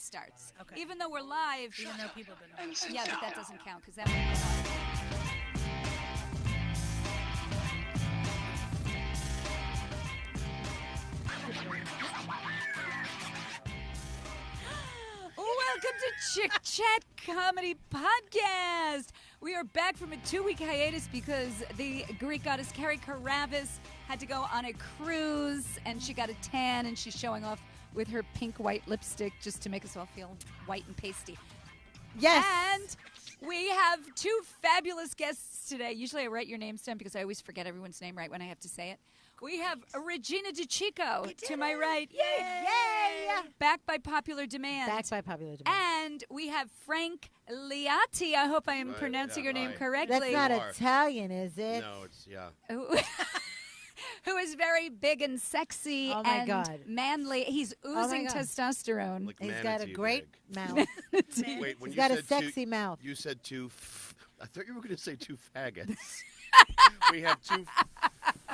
starts. Okay. Even though we're live. Even though people don't know. Yeah, but that doesn't count because that won't go Welcome to Chick Chat Comedy Podcast. We are back from a 2-week hiatus because the Greek goddess Carrie Karavis had to go on a cruise and she got a tan and she's showing off with her pink-white lipstick just to make us all feel white and pasty. Yes. And we have two fabulous guests today. Usually I write your names down because I always forget everyone's name right when I have to say it. We have Regina DeCicco to my right. Yay! Yay! Back by popular demand. Back by popular demand. And we have Frank Liotti. I hope I am pronouncing your name correctly. That's not Italian, is it? No, it's, yeah. Who is very big and sexy and manly. He's oozing testosterone. Like He's got a great big. mouth. Wait, when He's you got said a sexy two, mouth. You said I thought you were going to say two faggots. We have two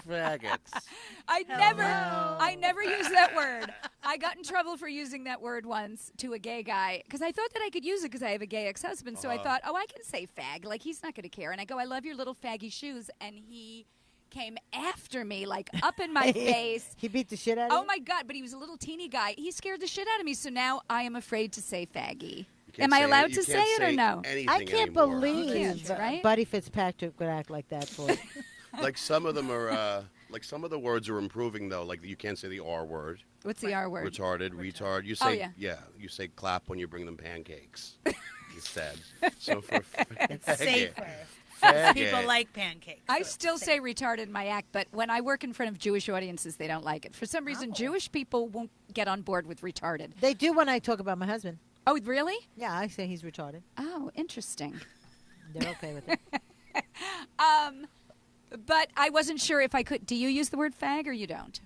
faggots. I never use that word. I got in trouble for using that word once to a gay guy because I thought that I could use it because I have a gay ex-husband. So I thought, I can say fag. Like, he's not going to care. And I go, I love your little faggy shoes. And he came after me, like, up in my face. He beat the shit out of you? Oh, my God. But he was a little teeny guy. He scared the shit out of me. So now I am afraid to say faggy. Am I allowed to say it or no? I can't believe right? Buddy Fitzpatrick would act like that for it. Like some of them are, like some of the words are improving though. Like you can't say the R word. What's the R word? Retarded, retard. You say, you say clap when you bring them pancakes. You said. So for It's safer. Faggot. People like pancakes. I still say retarded in my act, but when I work in front of Jewish audiences, they don't like it. For some reason, Jewish people won't get on board with retarded. They do when I talk about my husband. Oh, really? Yeah, I say he's retarded. Oh, interesting. They're okay with it. But I wasn't sure if I could. Do you use the word fag or you don't?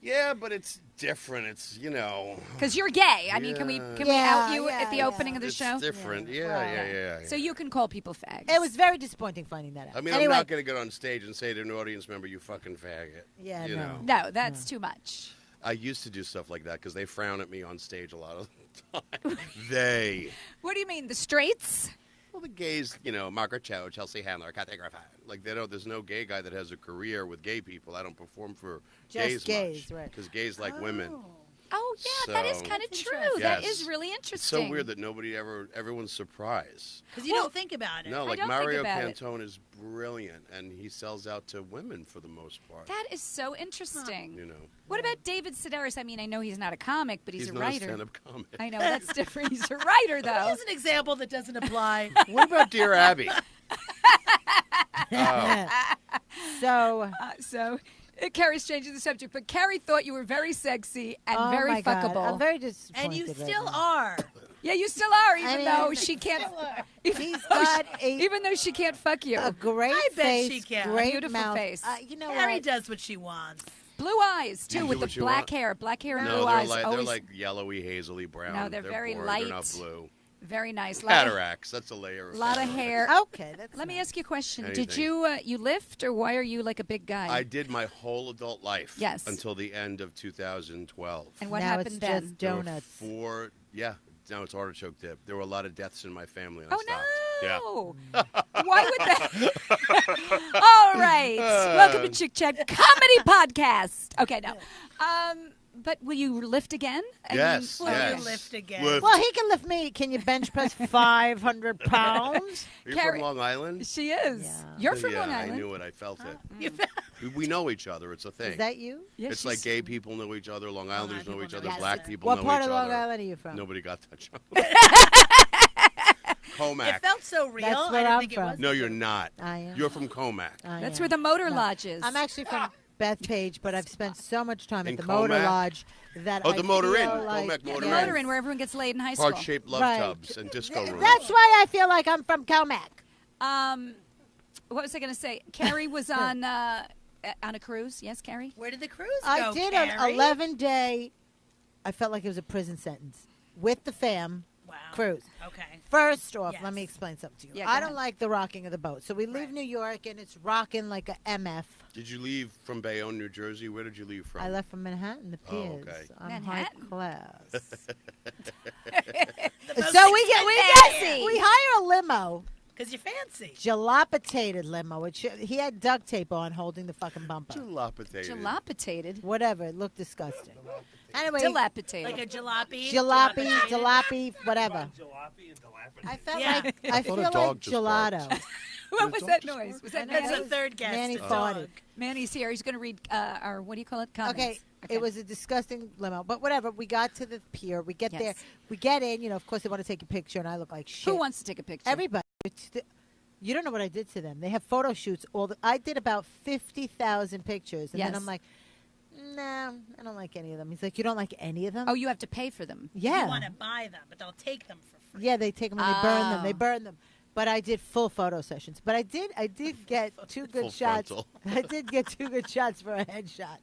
Yeah, but it's different. It's, you know. Because you're gay. I mean, can we out you at the opening of the show? It's different. Yeah. So you can call people fags. It was very disappointing finding that out. I mean, anyway. I'm not going to get on stage and say to an audience member, you fucking faggot. Yeah, you know. No, that's too much. I used to do stuff like that because they frown at me on stage a lot of the time. They. What do you mean, the straights? Well, the gays, you know, Margaret Cho, Chelsea Handler, Kathy Griffin. Like, there's no gay guy that has a career with gay people. I don't perform for Just gays much. Right. Because gays like women. Oh, yeah, that is kind of true. Yes. That is really interesting. It's so weird that everyone's surprised. Because you don't think about it. No, I like don't Mario think about Cantone is brilliant, and he sells out to women for the most part. That is so interesting. You know. What about David Sedaris? I mean, I know he's not a comic, but he's a not writer. a stand-up comic. I know, that's different. He's a writer, though. Here's an example that doesn't apply. What about Dear Abby? So Carrie's changing the subject, but Carrie thought you were very sexy and very my God. fuckable. I'm very disappointed. And you right still now. are. Yeah, you still are, even though she can't. Even though she can't fuck you. A great I bet face, she can. great Beautiful mouth. face. You know Carrie what? does what she wants. Blue eyes too, You with do the what you black want. hair and No, blue eyes. they're Always like yellowy, hazily brown. No, they're very bored. light. They're not blue. very nice. Cataracts. That's a layer. A lot of hair. Okay, that's Let me ask you a question. Anything. Did you lift, or why are you like a big guy? I did my whole adult life. Yes. Until the end of 2012. And what now happened it's then? just There were donuts. Now it's artichoke dip. There were a lot of deaths in my family. And Oh, I stopped. no. Why would that? All right. Welcome to Chick Chat Comedy Podcast. Okay, no. But will you lift again? Yes. Will yes. you lift again? Lift. Well, he can lift me. Can you bench press 500 pounds? Are you Carrie- from Long Island? She is. Yeah. You're from yeah, Long Island. I knew it. I felt it. We know each other. It's a thing. Is that you? Yeah, It's she's- like gay people know each other, Long Islanders know each other, Yes. black people What know part each of Long other. Island are you from? Nobody got that show. Comac. It felt so real. That's I where didn't I'm think it from. was. No, you're not. I am. You're from Comac. That's where the motor lodge is. I'm actually from Bethpage, but I've spent so much time In at the Motor Comac? Lodge that Oh, I the Motor Inn. feel like, Comac Motor the Inn. motor inn where everyone gets laid in high school. Heart-shaped love Right. tubs and disco rooms. That's why I feel like I'm from Comac. What was I going to say? Carrie was on a cruise. Yes, Carrie? Where did the cruise go, I did an Carrie? 11-day, I felt like it was a prison sentence, with the fam Wow. cruise. Okay. First off, Yes. let me explain something to you. Yeah, go I ahead. don't like the rocking of the boat. So we leave Right. New York, and it's rocking like a MF. Did you leave from Bayonne, New Jersey? Where did you leave from? I left from Manhattan, the Oh, Piers. okay. I'm Manhattan. high class. So we hire a limo, Because you're fancy. dilapidated limo. He had duct tape on holding the fucking bumper. Dilapidated. Whatever. It looked disgusting. Anyway, Dilapidated. Like a jalopy. jalopy, whatever. I felt like I feel thought a like dog just gelato. What was that noise? Was that That's Manny? the third guest. Manny a farted. dog. Manny's here. He's going to read our, what do you call it? Comments. Okay, it was a disgusting limo, but whatever. We got to the pier. We get Yes. there. We get in. You know, of course, they want to take a picture, and I look like shit. Who wants to take a picture? Everybody. You don't know what I did to them. They have photo shoots. I did about 50,000 pictures, and then Yes. I'm like, no, I don't like any of them. He's like, you don't like any of them? Oh, you have to pay for them. yeah. You want to buy them, but they'll take them for free. Yeah, they take them and they burn them. They Oh. burn them. But I did full photo sessions. But I did get two good Full shots. frontal. I did get 2 good shots for a headshot.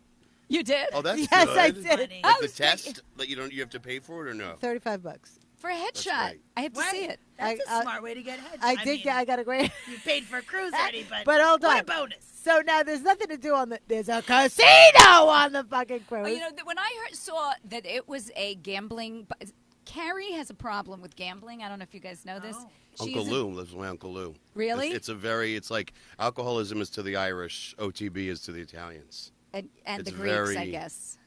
You did? Oh, that's Yes, good. I did. Funny. Like Oh, the so you- test that you have to pay for it or no? $35. For a headshot. great. I have to Right? see it. That's I- a smart way to get heads. I got a great. You paid for a cruise already, but But hold what on. a bonus. So now there's nothing to do on the. There's a casino on the fucking cruise. Oh, you know, when I saw that it was a gambling, Carrie has a problem with gambling. I don't know if you guys know this. Oh. Uncle Lou lives with my Uncle Lou. Really? It's like alcoholism is to the Irish, OTB is to the Italians. And It's the Greeks, I very- guess.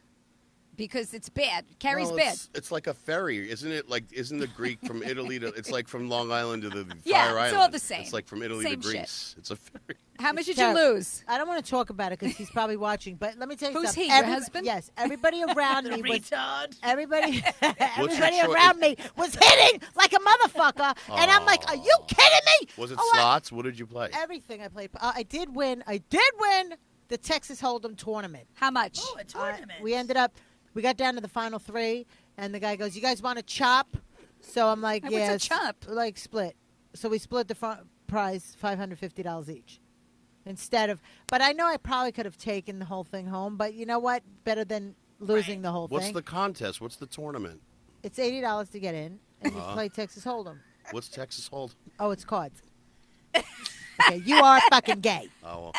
Because it's bad. Carrie's Well, bad. it's like a ferry, isn't it? Like, isn't the Greek from Italy to? It's like from Long Island to the Yeah, Fire it's Island. all the same. It's like from Italy Same to shit. Greece. It's a ferry. How much did terrible. you lose? I don't want to talk about it because he's probably watching. But let me tell you Who's something. he, your husband? Yes. Everybody around The me was. retard. Everybody, your everybody choice? around me was hitting like a motherfucker, and I'm like, "Are you kidding me?" Was it Oh, I- slots? What did you play? Everything I played. I did win. The Texas Hold'em tournament. How much? Oh, a tournament. We got down to the final 3, and the guy goes, "You guys want to chop?" So I'm like, What's "Yeah." a chop? Like split. So we split the prize, $550 each. Instead of, but I know I probably could have taken the whole thing home. But you know what? Better than losing Right. the whole What's thing. the contest? What's the tournament? It's $80 to get in, and you play Texas Hold'em. What's Texas Hold? Oh, it's cards. Okay, you are fucking gay. Oh, well.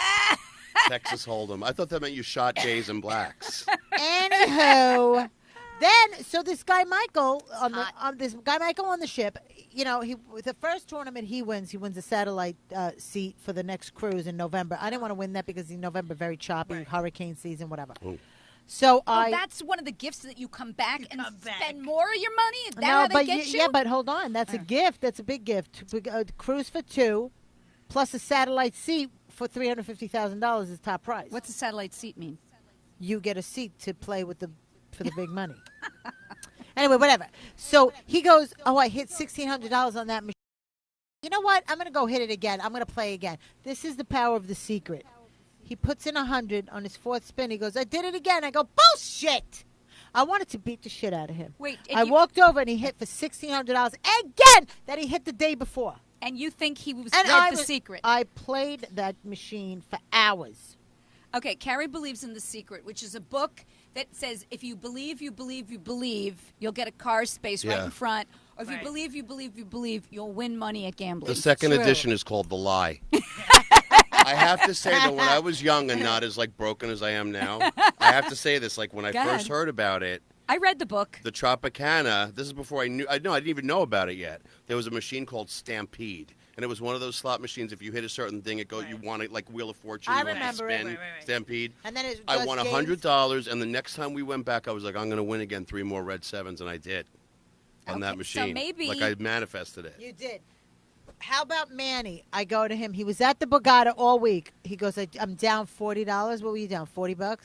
Texas Hold'em. I thought that meant you shot gays and blacks. Anywho, then so this guy Michael on the ship, you know, the first tournament he wins a satellite seat for the next cruise in November. I didn't want to win that because in November very choppy, Right. hurricane season, whatever. Oh. So Oh, that's one of the gifts that you come back and come back. spend more of your money? Is that no, how they but get you? yeah, but hold on, that's a gift. That's a big gift. Cruise for 2, plus a satellite seat for $350,000 is top prize. What's a satellite seat mean? You get a seat to play for the big money. Anyway, whatever. So he goes, "Oh, I hit $1,600 on that machine. You know what? I'm going to go hit it again. I'm going to play again." This is the power of the secret. He puts in 100 on his 4th spin. He goes, "I did it again." I go, "Bullshit." I wanted to beat the shit out of him. Wait, I walked over and he hit for $1,600 again that he hit the day before. And you think he was And read the secret? I played that machine for hours. Okay, Carrie believes in The Secret, which is a book that says if you believe, you believe, you believe, you'll get a car space right Yeah. in front. Or if you Right. believe, you believe, you believe, you'll win money at gambling. The second True. edition is called The Lie. I have to say that when I was young and not as like broken as I am now, I have to say this. Like when I Go first ahead. heard about it, I read the book. the Tropicana. This is before I knew. I didn't even know about it yet. There was a machine called Stampede, and it was one of those slot machines. If you hit a certain thing, it go. You want it like Wheel of Fortune. I you want to remember it. spin, Right. Stampede. And then it I just won games. $100, and the next time we went back, I was like, I'm going to win again. 3 more red 7s, and I did on that Okay, so machine. maybe- like I manifested it. You did. How about Manny? I go to him. He was at the Borgata all week. He goes, "I'm down $40. What were you down? $40?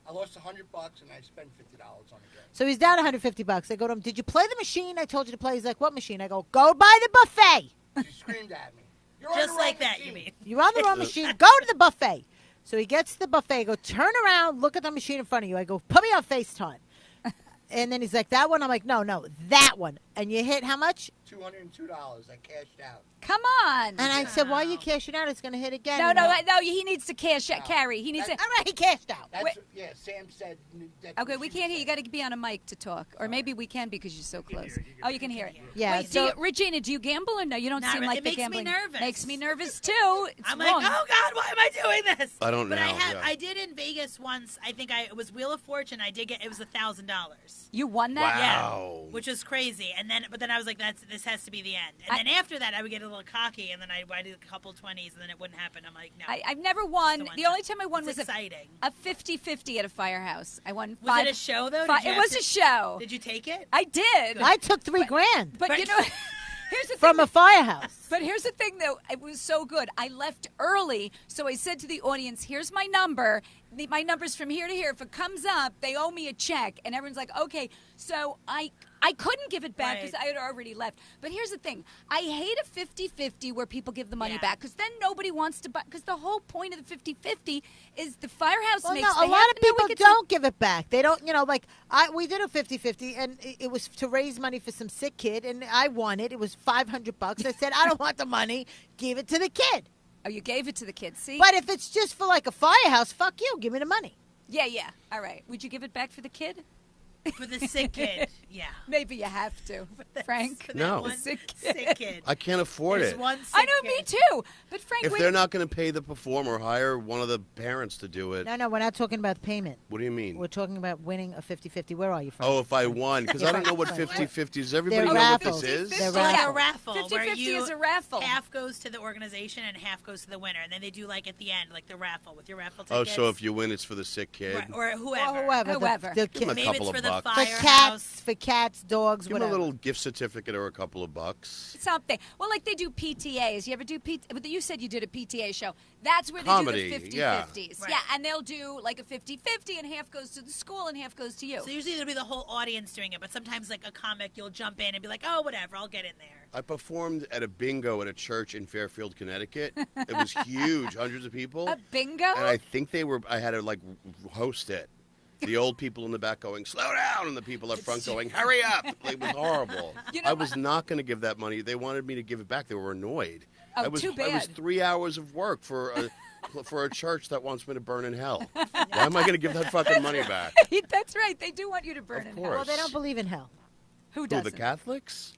I lost $100 and I spent $50 on the game. So he's down $150. I go to him. "Did you play the machine I told you to play?" He's like, "What machine?" I go, "Go by the buffet." She screamed at me. You're on Just the like wrong that, you machine." mean? You're on the wrong machine. Go to the buffet. So he gets to the buffet. I go, "Turn around. Look at the machine in front of you." I go, "Put me on FaceTime." And then he's like, "That one?" I'm like, "No, that one." And you hit how much? $202. I cashed out. Come on. And I said, why are you cashing out? It's going to hit again. No, And no, I- no. He needs to cash out. Carrie. He needs to. All right, he cashed out. That's, Wait. yeah, Sam said. Okay, we can't hear. You got to be on a mic to talk, or maybe we can because you're so close. Oh, you can hear it. Yeah, Wait, so- Regina, do you gamble or no? You don't Not seem really. like It the makes me gambling. nervous. Makes me nervous too. It's I'm wrong. like, oh God, why am I doing this? I don't but know, But yeah. I did in Vegas once. I think it was Wheel of Fortune. I did get. It was $1,000. You won that. Wow. Which was crazy. And then I was like, this has to be the end. And then after that, I would get a little cocky, and then I did a couple 20s, and then it wouldn't happen. I'm like, no. I've never won. It's The only time I won It's was exciting. a 50-50 at a firehouse. I won Was five. it a show though? Five, Did you it have was to- a show. Did you take it? I did. I took $3,000 But you know, here's the from thing. a firehouse. But here's the thing, though. It was so good. I left early, so I said to the audience, here's my number. My number's from here to here. If it comes up, they owe me a check. And everyone's like, okay. So I couldn't give it back because Right. I had already left. But here's the thing. I hate a 50-50 where people give the money Yeah. back because then nobody wants to buy. Because the whole point of the 50-50 is the firehouse Well, makes no, the a lot half of and then we people get to- don't give it back. They don't, like we did a 50-50, and it was to raise money for some sick kid, and I won it. It was $500. I said, I don't want the money. Give it to the kid. Oh, you gave it to the kids. See? But if it's just for like a firehouse, fuck you. Give me the money. Yeah, yeah. All right. Would you give it back for the kid? For the sick kid. Yeah. Maybe you have to, Frank. For that No. one Sick sick kid. I can't afford There's it. one sick I know, me kid. too. But Frank, If wait. they're not going to pay the performer, hire one of the parents to do it. No, we're not talking about payment. What do you mean? We're talking about winning a 50-50. Where are you from? Oh, if I won, because I don't know what Right. 50-50 is. Everybody They're know what raffles. this is? They're It's like a raffle. raffle. where 50-50 you is a raffle. Half goes to the organization and half goes to the winner. And then they do like at the end, like the raffle with your raffle Oh, tickets. so if you win, it's for the sick kid. Right, or whoever. Or whoever. Whoever. The Give 'em a kid. Maybe couple it's for of the bucks. For firehouse. cats, dogs, Give them a whatever. little gift certificate or a couple of bucks. Something. Well, like they do PTAs. You ever do You said you did a PTA show. That's where they Comedy, do the 50-50s. yeah. Right. Yeah, and they'll do like a 50-50 and half goes to the school and half goes to you. So usually there'll be the whole audience doing it, but sometimes like a comic, you'll jump in and be like, oh, whatever, I'll get in there. I performed at a bingo at a church in Fairfield, Connecticut. It was huge, hundreds of people. A bingo? And I think I had to like host it. The old people in the back going, slow down, and the people up front going, hurry up. It was horrible. You know, I was not going to give that money. They wanted me to give it back. They were annoyed. Oh, I was, too I was bad. 3 hours of work for a church that wants me to burn in hell. Why am I going to give that fucking money back? That's right. They do want you to burn Of in course. hell. Well, they don't believe in hell. Who Who, doesn't? the Catholics?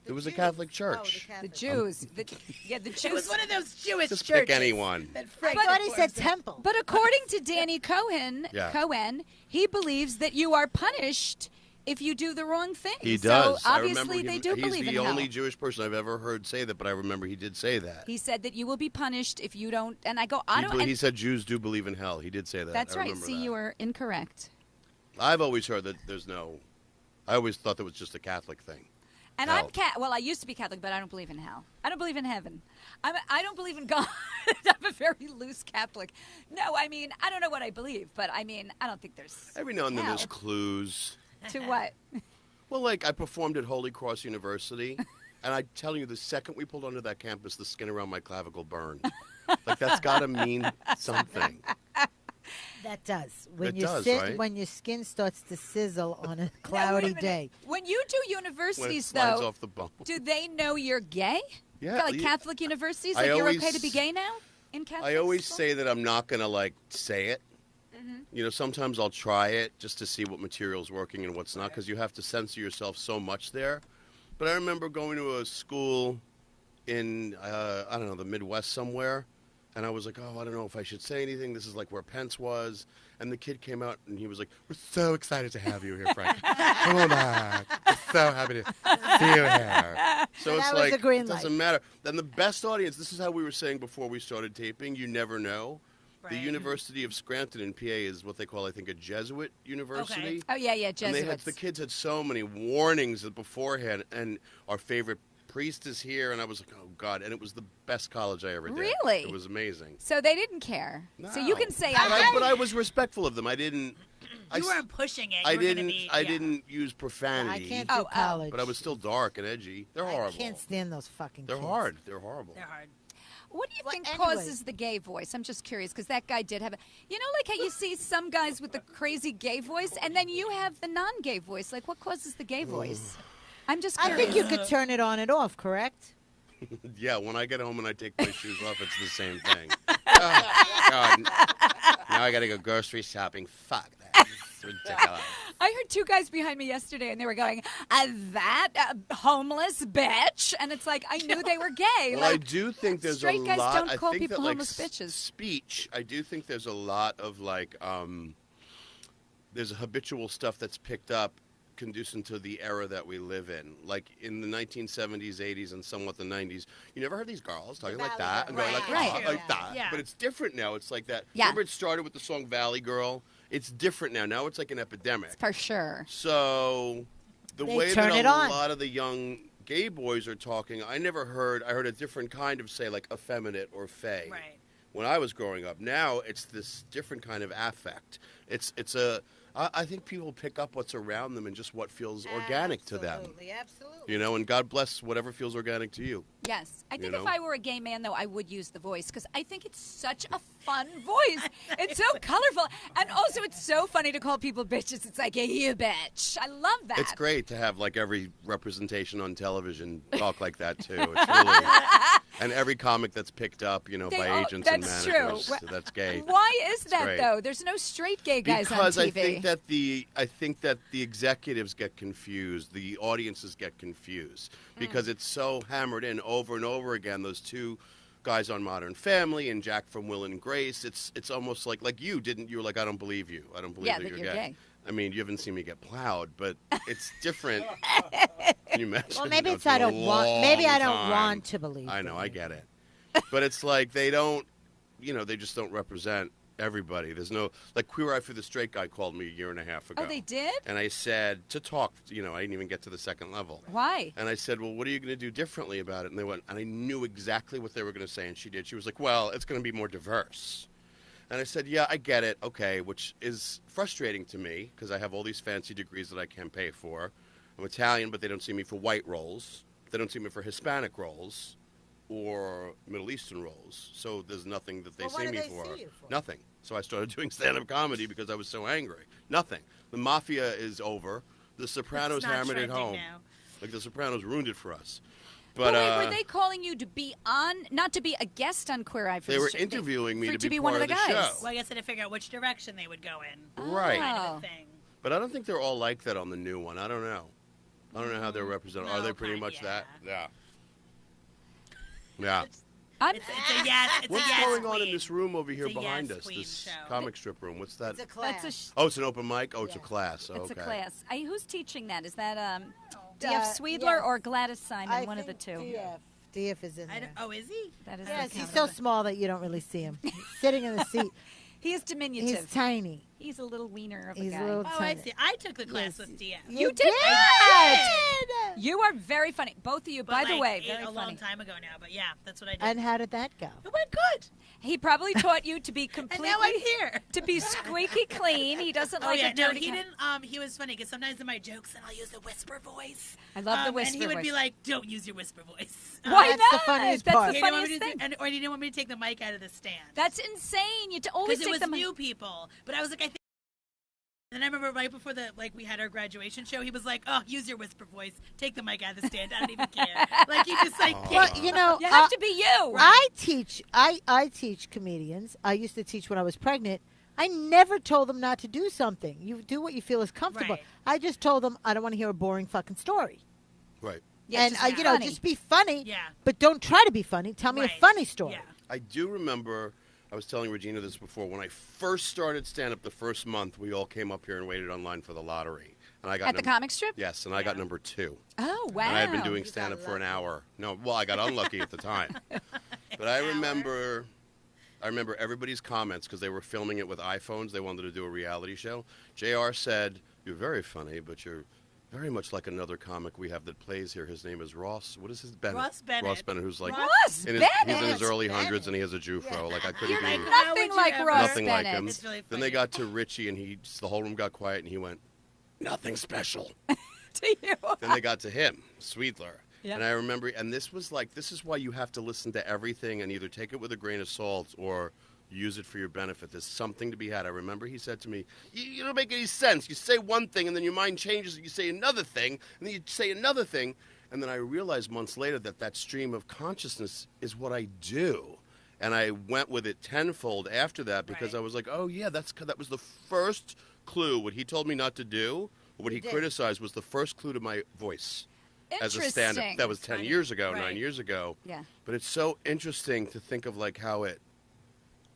It was a Jews. Catholic Oh, church. The Jews. The Jews. It was one of those Jewish Just churches. pick anyone. That I Frank thought he said performs in. temple. But according to Danny Cohen, Yeah. he believes that you are punished if you do the wrong thing. He So does. I remember obviously they him- do he's believe in the hell. only Jewish person I've ever heard say that, but I remember he did say that. He said that you will be punished if you don't. And I go, He said Jews do believe in hell. He did say that. That's I right. remember See, that. you were incorrect. I've always heard that there's no. I always thought that was just a Catholic thing. And Hell. Well, I used to be Catholic, but I don't believe in hell. I don't believe in heaven. I don't believe in God. I'm a very loose Catholic. No, I mean, I don't know what I believe, but I mean, I don't think there's. Every now and then hell. there's clues. To what? Well, like I performed at Holy Cross University, and I tell you, the second we pulled onto that campus, the skin around my clavicle burned. Like that's got to mean something. That does. When It you does, sit, right? when your skin starts to sizzle on a Now, wait a cloudy minute. day. When you do When it universities, slides though, off the bone. do they know you're gay? Yeah, Like you- Catholic universities, I like you're okay always- to be gay now in Catholic I always school? say that I'm not gonna like say it. Mm-hmm. You know, sometimes I'll try it just to see what material's working and what's not, because you have to censor yourself so much there. But I remember going to a school in I don't know, the Midwest somewhere, and I was like, oh, I don't know if I should say anything. This is like where Pence was, and the kid came out and he was like, we're so excited to have you here, Frank. Come on back. We're so happy to see you here. So So it's that was like a green it light. doesn't matter. Then the best audience. This is how we were saying before we started taping. You never know. The Right. University of Scranton in PA is what they call, I think, a Jesuit university. Okay. Oh yeah, And they had, Jesuits. the kids had so many warnings beforehand, and our favorite priest is here, and I was like, oh God, and it was the best college I ever did. Really? It was amazing. So they didn't care. So you No. can say But I was respectful of them. I didn't. You weren't pushing it. I You were gonna didn't. be, I yeah. didn't use I profanity. can't Oh, do college. But I was still dark and edgy. They're I horrible. can't stand those fucking They're kids. hard. They're horrible. They're hard. What do you Well, think anyway. causes the gay voice? I'm just curious because that guy did have a. You know, like how you see some guys with the crazy gay voice, and then you have the non-gay voice. Like, what causes the gay voice? I'm just I curious. think you could turn it on and off, correct? Yeah, when I get home and I take my shoes off, it's the same thing. Oh, God. Now I got to go grocery shopping. Fuck that. It's ridiculous. I heard two guys behind me yesterday, and they were going, that homeless bitch. And it's like, I knew they were gay. Well, I like, do think there's a straight guys lot. don't I call think people that, like, homeless bitches. speech, I do think there's a lot of, like, there's a habitual stuff that's picked up conducive to the era that we live in. Like in the 1970s, 80s, and somewhat the 90s, you never heard these girls talking like that and going like, Right. "Oh," like that. Yeah. But it's different now. It's like that. Yeah. Remember it started with the song Valley Girl? It's different now. Now it's like an epidemic. For sure. So the They way turn that it a on. lot of the young gay boys are talking, I heard a different kind of, say, like effeminate or fey. Right. When I was growing up. Now it's this different kind of affect. I think people pick up what's around them and just what feels organic to them. Absolutely. You know, and God bless whatever feels organic to you. Yes. I think You if know? I were a gay man, though, I would use the voice because I think it's such a fun voice. It's so colorful. And also, it's so funny to call people bitches. It's like, yeah, you bitch. I love that. It's great to have like every representation on television talk like that too. It's really, and every comic that's picked up, you know, They by all- agents and that's managers true. that's gay. Why is that, great. though? There's no straight gay guys Because on TV. I think that the executives get confused, the audiences get confused because it's so hammered in over and over again. Those two guys on Modern Family and Jack from Will and Grace. It's almost like you were like, I don't believe you. I don't believe Yeah, that that you're you're gay. gay. I mean, you haven't seen me get plowed, but it's different. Can you imagine? Well, maybe You know, it's I been a don't want. Maybe I don't long want time. to believe. I know, them. I get it. But it's like they don't, you know, they just don't represent everybody. There's no, like Queer Eye for the Straight Guy called me a year and a half ago. Oh, they did? And I said, to talk, you know, I didn't even get to the second level. Why? And I said, well, what are you going to do differently about it? And they went, and I knew exactly what they were going to say, and she did. She was like, well, it's going to be more diverse. And I said, yeah, I get it, okay, which is frustrating to me because I have all these fancy degrees that I can't pay for. I'm Italian, but they don't see me for white roles. They don't see me for Hispanic roles or Middle Eastern roles. So there's nothing that they Well, what see do me they for. see you for? Nothing. So I started doing stand-up comedy because I was so angry. Nothing. The Mafia is over. The Sopranos It's not hammered it trending home. now. Like The Sopranos ruined it for us. But But wait, were they calling you to be on, not to be a guest on Queer Eye for they the were Straight- interviewing me for- to be one part of the of the guys. show. Well, I guess I had to figure out which direction they would go in. Right. Kind Oh. of a thing. But I don't think they're all like that on the new one. I don't know. I don't know how they're represented. Are No, they pretty kinda, much that? yeah. Yeah. I'm, It's a yes. It's What's a yes going on in queen. this room over here It's a behind yes us? queen This show. comic strip room. What's that? It's a class. that's a, Oh, it's an open mic? Oh, it's a Yeah. class. Oh, it's okay. a class. Who's teaching that? Is that D.F. Sweedler yes. or Gladys Simon? I one of the think two. DF is in I there. don't, oh, is he? That is Yes, the he's count. so small that you don't really see him. He's sitting in the seat. He is diminutive. He's tiny. He's a little wiener of a He's a guy. little Oh, I tiny. see. I took the class Yes. with DF. You did? You are very funny. Both of you, But by the like, way, very a funny. long time ago now. But yeah, that's what I did. And how did that go? it went good. He probably taught you to be And completely now I'm here. to be squeaky clean. He doesn't Oh like yeah, a no, dirty. he didn't. He was funny because sometimes in my jokes, and I'll use a whisper voice. I love the whisper And he would voice. be like, "Don't use your whisper voice." Why That's not? the funniest That's part. the He didn't want funniest me to thing. or he didn't want me to take the mic out of the stand. That's insane. You always Because it take was the mic. new people. But I was like, I think. And I remember right before we had our graduation show, he was like, "Oh, use your whisper voice. Take the mic out of the stand. I don't even care." Like he just like. Well, picked- you know, You have to be you. I teach comedians. I used to teach when I was pregnant. I never told them not to do something. You do what you feel is comfortable. Right. I just told them I don't want to hear a boring fucking story. Right. Yeah, and just you know, funny. just be funny. Yeah. But don't try to be funny. Tell me a Right. funny story. Yeah. I do remember, I was telling Regina this before, when I first started stand-up the first month, we all came up here and waited online for the lottery. And I got At the comic strip? Yes, and I got Yeah. number 2. Oh, wow. And I had been doing You got stand-up for an lucky. hour. No, well, I got unlucky at the time. But I remember everybody's comments because they were filming it with iPhones. They wanted to do a reality show. JR said, "You're very funny, but you're very much like another comic we have that plays here. His name is Ross. What is his Bennett? Ross Bennett. Ross Bennett, who's like Ross he's in Bennett. his early hundreds and he has a Jufro. Like I couldn't You're be like How nothing would you like ever- Ross nothing like Bennett. him. It's really Then they funny. got to Richie and the whole room got quiet and he went, "Nothing special." To you. Then they got to him, Sweetler. Yeah. And I remember, and this is why you have to listen to everything and either take it with a grain of salt or use it for your benefit. There's something to be had. I remember he said to me, you don't make any sense. You say one thing, and then your mind changes, and you say another thing, and then you say another thing. And then I realized months later that stream of consciousness is what I do. And I went with it tenfold after that because I was like, oh, yeah, that was the first clue. What he told me not to do, or what he criticized, was the first clue to my voice as a stand-up. That was 10 years ago, 9 years ago. Yeah. But it's so interesting to think of, like, how it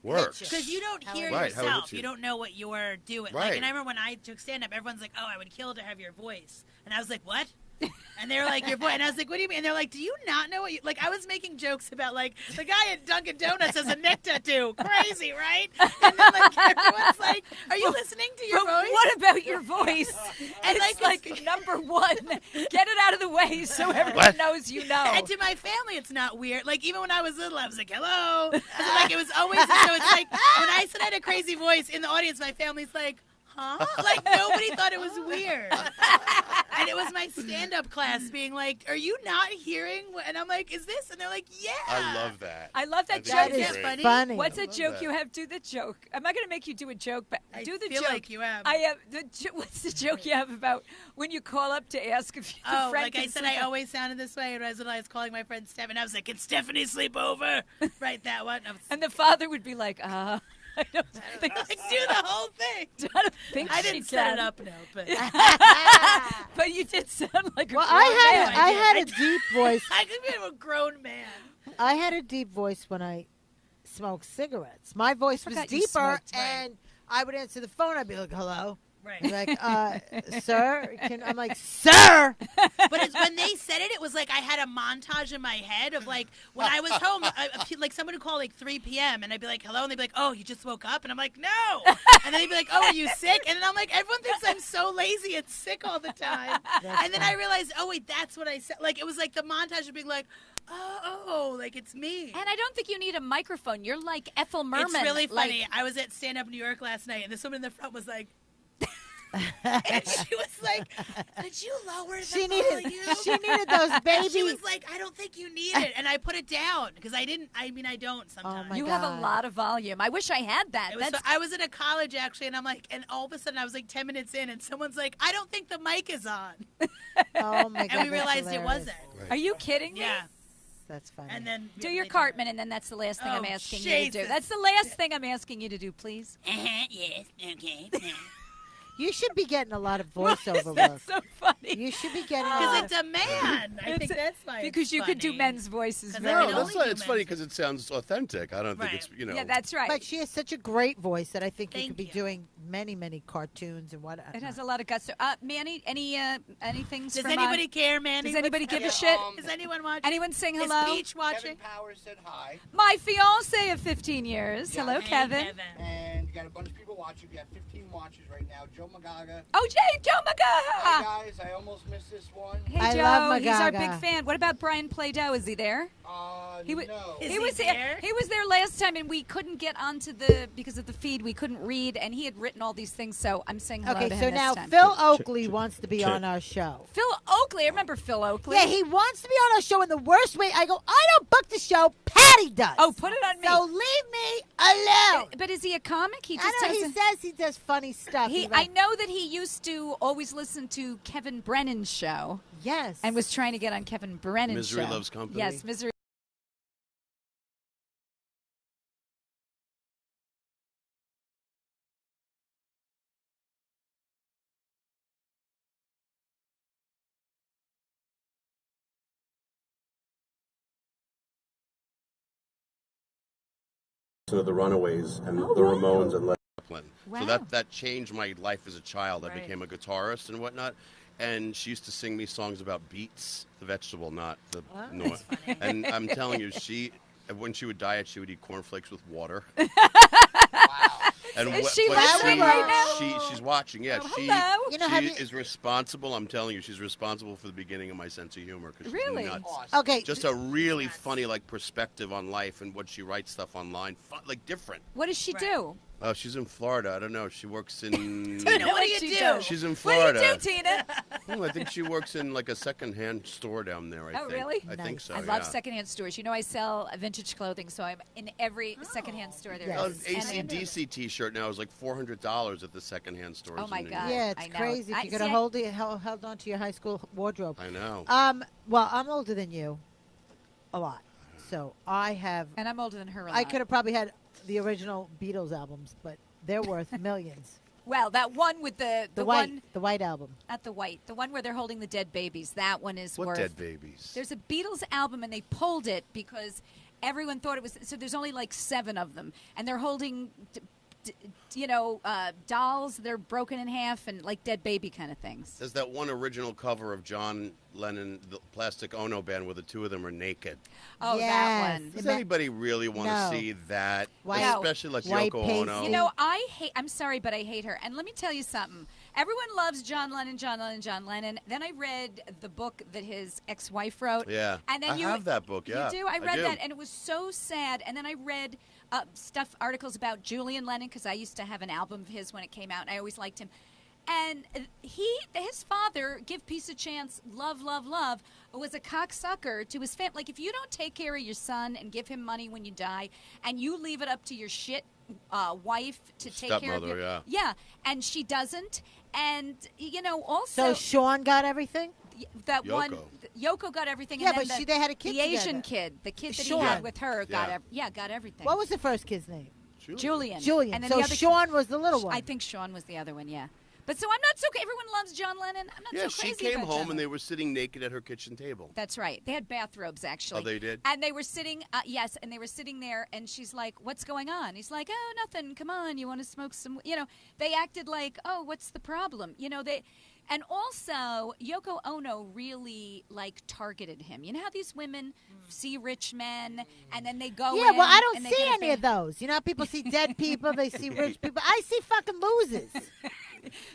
works. Because you don't hear yourself. You don't know what you're doing. Right. Like, and I remember when I took stand-up, everyone's like, oh, I would kill to have your voice. And I was like, what? And they were like, your voice. And I was like, what do you mean? And they're like, do you not know what you... Like, I was making jokes about, like, the guy at Dunkin' Donuts has a neck tattoo. Crazy, right? And then, like, everyone's like, are you listening to your voice? What about your voice? And it's like number one. Get it out of the way so everyone knows you know. And to my family, it's not weird. Like, even when I was little, I was like, hello. So, like, it was always... So it's like, when I said I had a crazy voice in the audience, my family's like... Huh? Like, nobody thought it was weird. And it was my stand-up class being like, are you not hearing? And I'm like, is this? And they're like, yeah. I love that. I love that joke. That is funny. What's a joke you have? Do the joke. I'm not going to make you do a joke, but do the feel joke. like you have. I have. What's the joke you have about when you call up to ask if your friend like I said, I always sounded this way. And I was calling my friend Steph, and I was like, can Stephanie sleep over? Right, that one. And the father would be like, I don't think like, do the whole thing. I don't think I didn't set it up, no, but but you did sound like a grown I had a deep voice. I could be a grown man. I had a deep voice when I smoked cigarettes. My voice was deeper, and I would answer the phone. I'd be like, "Hello." Right. Like, sir? I'm like, sir? But when they said it, it was like I had a montage in my head of, like, when I was home, like, someone would call, like, 3 p.m., and I'd be like, hello, and they'd be like, oh, you just woke up? And I'm like, no. And then they'd be like, oh, are you sick? And then I'm like, everyone thinks I'm so lazy and sick all the time. And then I realized, oh, wait, that's what I said. Like, it was like the montage of being like, oh, like, it's me. And I don't think you need a microphone. You're like Ethel Merman. It's really funny. Like, I was at Stand Up New York last night, and this woman in the front was like, and she was like, could you lower the volume? She needed those baby. And she was like, I don't think you need it. And I put it down because I don't sometimes. You have a lot of volume. I wish I had that. I was in a college, actually, and I'm like, and all of a sudden I was like 10 minutes in, and someone's like, I don't think the mic is on. Oh, my God. And we realized it wasn't. Right. Are you kidding me? Yeah. That's funny. And then do your Cartman, and then that's the last thing I'm asking you to do. That's the last thing I'm asking you to do, please. Yes, okay. You should be getting a lot of voiceover work. That's so funny. You should be getting because it's a man. I think that's why. Because you could do men's voices. No, that's not. It's funny because it sounds authentic. I don't think it's Yeah, that's right. But she has such a great voice that I think you could be doing many, many cartoons and whatnot. It has a lot of gusto. Manny, any things? Does anybody care, Manny? Does anybody give a shit? Is anyone watching? Anyone sing hello? Is Peach watching? Kevin Powers said hi. My fiance of 15 years. Yeah. Hello, Hey, Kevin. And you got a bunch of people watching. You got 15 watchers right now. Joe Magaga. Oh, Jay, Joe Hey Magaha. guys, I almost missed this one. Hey, I Joe. love He's our Magaga. big fan. What about Brian Play-Doh? Is he there? No. He was there? He was there last time, and we couldn't get onto because of the feed. We couldn't read, and he had written all these things. So I'm saying hello to him so this now time. Phil Oakley wants to be on our show. Phil Oakley. I remember Phil Oakley. Yeah, he wants to be on our show in the worst way. I go, I don't book the show. Patty does. Oh, put it on me. So leave me alone. But is he a comic? He I just know he doesn't- says he does funny stuff. I know that he used to always listen to Kevin Brennan's show. Yes. And was trying to get on Kevin Brennan's show. Misery Loves Company? Yes, Misery. To the Runaways and the Ramones and Led Zeppelin. So that changed my life as a child. I became a guitarist and whatnot. And she used to sing me songs about beets, the vegetable, not the noise. And I'm telling you, when she would diet, she would eat cornflakes with water. Wow. And Is she listening right now? She's watching. Yeah, Oh, she hello. is responsible. I'm telling you, she's responsible for the beginning of my sense of humor. Cause Really? She's nuts. Okay. Just a really funny perspective on life and what she writes stuff online, like different. What does she do? Oh, she's in Florida. I don't know. She works in. Tina, what do you she do? does. She's in What Florida. do you do, Tina? I think she works in like a second-hand store down there. I Oh, think. really? I think so. I yeah. love secondhand stores. You know, I sell vintage clothing, so I'm in every secondhand store there Yes. is. An And I- AC/DC T-shirt now is like $400 at the secondhand stores. Oh, my in New God. York. Yeah, it's I know. crazy. If I- you could see, have held on to your high school wardrobe. I know. Well, I'm older than you, a lot. So I have. And I'm older than her a I lot. could have probably had the original Beatles albums, but they're worth millions. Well, that one with the White album. not the white, the one where they're holding the dead babies. That one is What worth. dead babies? There's a Beatles album, and they pulled it because everyone thought it was. So there's only like 7 of them, and they're holding, dolls. They're broken in half and like dead baby kind of things. There's that one original cover of John Lennon, the Plastic Ono Band, where the two of them are naked. Oh, Yes. that one. Does anybody really want to No. see that? White- Especially like White Yoko pasty. Ono. You know, I'm sorry, but I hate her. And let me tell you something. Everyone loves John Lennon. Then I read the book that his ex-wife wrote. Yeah. And then I have that book, yeah. You do? I I read do. that, and it was so sad. And then I read articles about Julian Lennon, because I used to have an album of his when it came out, and I always liked him. And his father, give peace a chance, love, was a cocksucker to his family. Like, if you don't take care of your son and give him money when you die, and you leave it up to your shit wife to take care of Stepmother, you. yeah. And she doesn't. And, also. So Sean got everything? That Yoko. one, Yoko got everything. Yeah, and then but they had a kid The Asian together. kid, the kid that Sean. he had with her, Yeah. got everything. What was the first kid's name? Julian? Julian. And then So the other Sean was the little one. I think Sean was the other one. Yeah. But so I'm not so. Everyone loves John Lennon. I'm not Yeah, so she crazy came about home John and they Lennon. were sitting naked at her kitchen table. That's right. They had bathrobes, actually. Oh, they did? And they were sitting, yes, and they were sitting there, and she's like, "What's going on?" He's like, "Oh, nothing. Come on, you want to smoke some?" They acted like, "Oh, what's the problem?" And also, Yoko Ono really, targeted him. You know how these women see rich men, and then they go Yeah, in well, I don't and they see get a any of those. You know how people see dead people, they see rich people. I see fucking losers.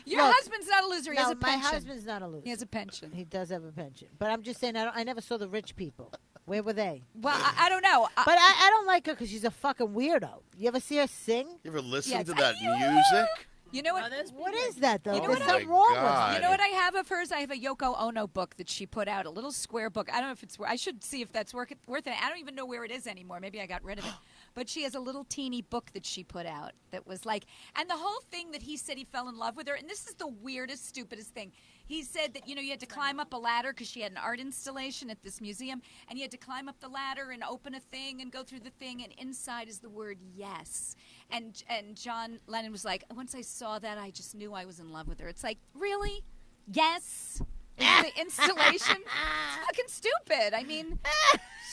Your Look, husband's not a loser. He has No, a my pension. husband's not a loser. He has a pension. He does have a pension. But I'm just saying, I never saw the rich people. Where were they? Well, I don't know. But I don't like her because she's a fucking weirdo. You ever see her sing? You ever listen Yes. to that music? You know what? Oh, that's What pretty is good. that, though? You know There's what something I- wrong God. You know what I have of hers? I have a Yoko Ono book that she put out, a little square book. I don't know if it's. I should see if that's worth it. I don't even know where it is anymore. Maybe I got rid of it. But she has a little teeny book that she put out that was like, and the whole thing that he said he fell in love with her. And this is the weirdest, stupidest thing. He said that you had to climb up a ladder because she had an art installation at this museum, and you had to climb up the ladder and open a thing and go through the thing, and inside is the word yes. And John Lennon was like, once I saw that, I just knew I was in love with her. It's like, really? Yes? Is the installation? It's fucking stupid. I mean,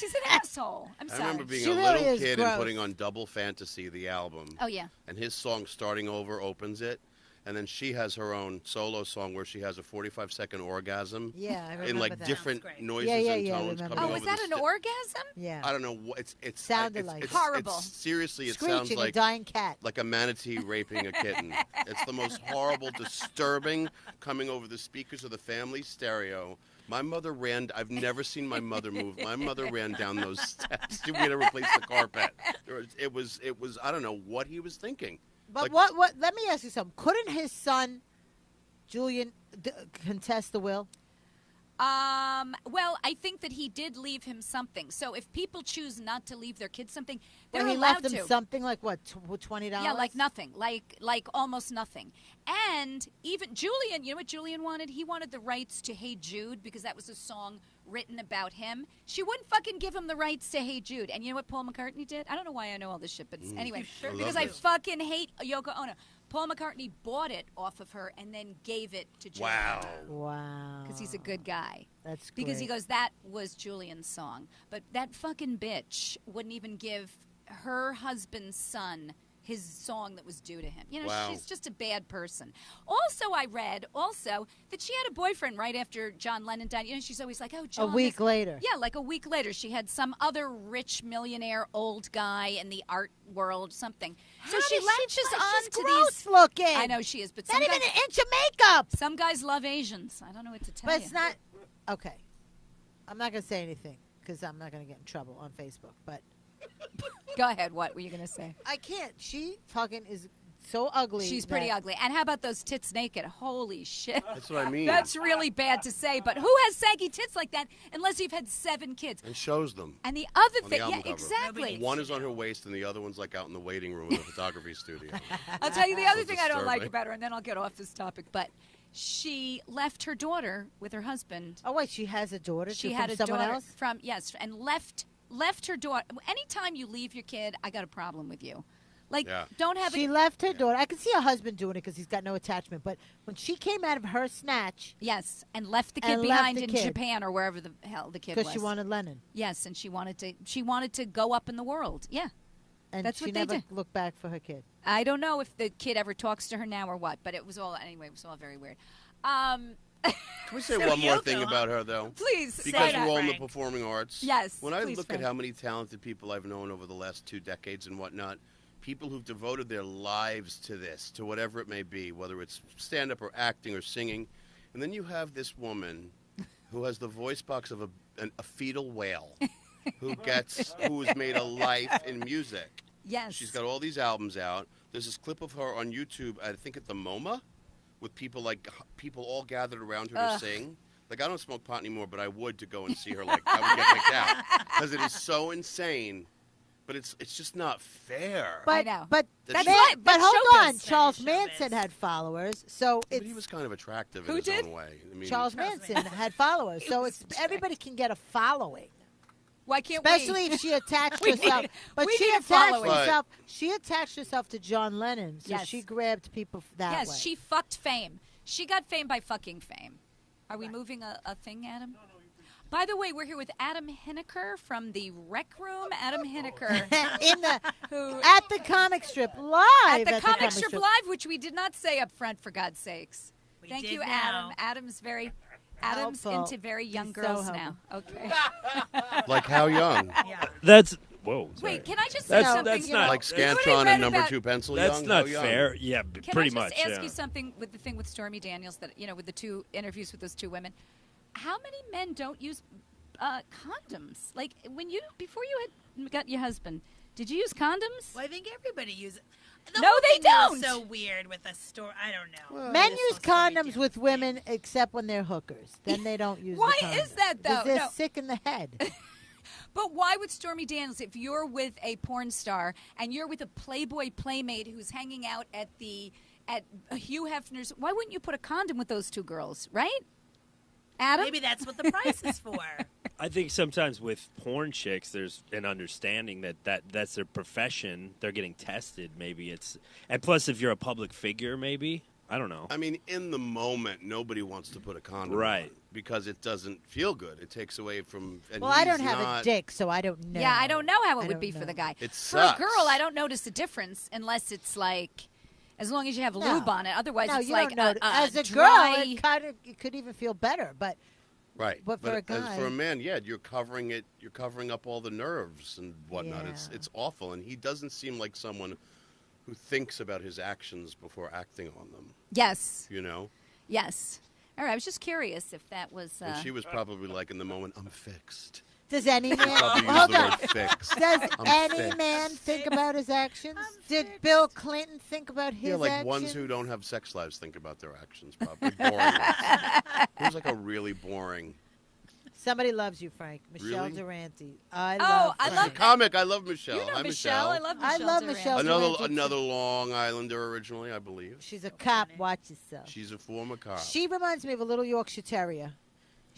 she's an asshole. I'm I sorry. remember being She a really little is kid gross. and putting on Double Fantasy, the album. Oh, yeah. And his song Starting Over opens it. And then she has her own solo song where she has a 45-second orgasm Yeah, I remember in like that. different Sounds great. noises Yeah, and I tones remember coming Oh, over is that the an orgasm? Yeah. I don't know what it's Sounded it's- like it's, horrible. Seriously, it Screeching, sounds a like dying cat. a manatee raping a kitten. It's the most horrible, disturbing coming over the speakers of the family stereo. My mother ran. I've never seen my mother move. My mother ran down those steps. We had to replace the carpet. It was. I don't know what he was thinking. But Like- what? Let me ask you something. Couldn't his son, Julian, contest the will? Well, I think that he did leave him something. So if people choose not to leave their kids something, they're Well, he allowed left him to. something like what, $20? Yeah, like nothing, like almost nothing. And even Julian, you know what Julian wanted? He wanted the rights to "Hey Jude" because that was a song written about him. She wouldn't fucking give him the rights to "Hey Jude." And you know what Paul McCartney did? I don't know why I know all this shit, but anyway, I love because I this. fucking hate Yoko Ono. Paul McCartney bought it off of her and then gave it to Julian. Wow. Wow. Because he's a good guy. That's Because he great. goes, that was Julian's song. But that fucking bitch wouldn't even give her husband's son his song that was due to him. You know, Wow. she's just a bad person. Also, I read that she had a boyfriend right after John Lennon died. You know, she's always like, oh, A John. week this- later. Yeah, like a week later. She had some other rich millionaire old guy in the art world, something. So she latches on She's to gross these. looking. I know she is, but Not some even guys, an inch of makeup. some guys love Asians. I don't know what to tell But you. it's not. Okay. I'm not going to say anything because I'm not going to get in trouble on Facebook. But Go ahead. What were you going to say? I can't. She fucking is so ugly. She's pretty ugly. And how about those tits naked? Holy shit. That's what I mean. That's really bad to say, but who has saggy tits like that unless you've had 7 kids? And shows them. And the other On the thing, album yeah, cover. exactly. One is on her waist, and the other one's like out in the waiting room of the photography studio. I'll tell you the other So thing I don't like disturbing. about her, and then I'll get off this topic, but she left her daughter with her husband. Oh wait, she has a daughter. She too, had from a someone daughter else. from, yes, and left her daughter. Anytime you leave your kid, I got a problem with you. Like, Yeah. don't have She a... left her daughter. I can see her husband doing it because he's got no attachment. But when she came out of her snatch, Yes, and left the kid And left behind the in kid. Japan or wherever the hell the kid was. because she wanted Lennon, Yes, and she wanted to go up in the world. Yeah. and That's she what they never did. looked back for her kid. I don't know if the kid ever talks to her now or what, but it was all anyway. It was all very weird. Can we say So one more Yoko, thing huh? about her, though? Please say Because that. we're all in the Frank. performing arts. Yes, When I please, look Frank. at how many talented people I've known over the last 2 decades and whatnot, people who've devoted their lives to this, to whatever it may be, whether it's stand-up or acting or singing, and then you have this woman who has the voice box of a fetal whale, who's made a life in music. Yes. She's got all these albums out. There's this clip of her on YouTube, I think at the MoMA, with people all gathered around her to sing. Like, I don't smoke pot anymore, but I would to go and see her. Like, I would get kicked out because it is so insane. But it's just not fair. But, know. But That's right. but That's hold showbiz. on, Charles That is Manson showbiz. had followers, so But it's he was kind of attractive Who in his did? own way. I mean, Charles Manson had followers, so it's everybody can get a following. Why can't Especially we? if she attached We herself. need- But we she need a attached following. herself. She attached herself to John Lennon, so Yes. she grabbed people that Yes, way. she fucked fame. She got fame by fucking fame. Are we moving a thing, Adam? By the way, we're here with Adam Hineker from the Rec Room. Adam Hineker. in the Who at the comic strip live at the comic strip live, which we did not say up front, for God's sakes. We Thank did you, now. Adam's Helpful. into very young He's so girls now. Okay. like how young? Yeah. That's whoa. Sorry. Wait, can I just say That's- something? that's You know, not- Like you know what I Scantron read and number about- 2 pencil That's young? not How young? fair. Yeah, Can pretty I much. just ask Yeah. you something with the thing with Stormy Daniels that with the 2 interviews with those 2 women? How many men don't use condoms? Like before you had got your husband, did you use condoms? Well, I think everybody uses. The No, whole they thing that was don't. so weird with a store. I don't know. Well, Men This use whole story condoms too. with women except when they're hookers. Then they don't use. Why the is condom. that, though? 'Cause they're No. sick in the head. But why would Stormy Daniels, if you're with a porn star and you're with a Playboy playmate who's hanging out at Hugh Hefner's, why wouldn't you put a condom with those 2 girls, right? Adam? Maybe that's what the price is for. I think sometimes with porn chicks, there's an understanding that's their profession. They're getting tested. Maybe and plus, if you're a public figure, maybe I don't know. I mean, in the moment, nobody wants to put a condom Right. on because it doesn't feel good. It takes away from. And Well, I don't he's have not- a dick, so I don't know. Yeah, I don't know how it I would don't be for know. the guy. It For a sucks. girl, I don't notice a difference unless it's like, as long as you have No. lube on it. Otherwise, No, it's you like don't know. a As a dry... girl, it could even feel better, but Right. But for a guy- as for a man, yeah, you're covering it. You're covering up all the nerves and whatnot. Yeah. It's awful, and he doesn't seem like someone who thinks about his actions before acting on them. Yes, You know, yes. All right, I was just curious if that was... and she was probably like in the moment, I'm fixed. does any man? Probably used Hold the on. word fixed. Does I'm any fixed. man think about his actions? I'm Did fixed. Bill Clinton think about his Yeah, like actions? ones who don't have sex lives think about their actions. Probably boring ones. Who's like a really boring. Somebody loves you, Frank. Michelle Really? Durante. I Oh, love I Frank. love- Comic, I love Michelle. You know Hi, Michelle. I love Michelle. I love Durant. Michelle. Another Durante, another too. Long Islander originally, I believe. She's a cop. Watch yourself. She's a former cop. She reminds me of a little Yorkshire Terrier.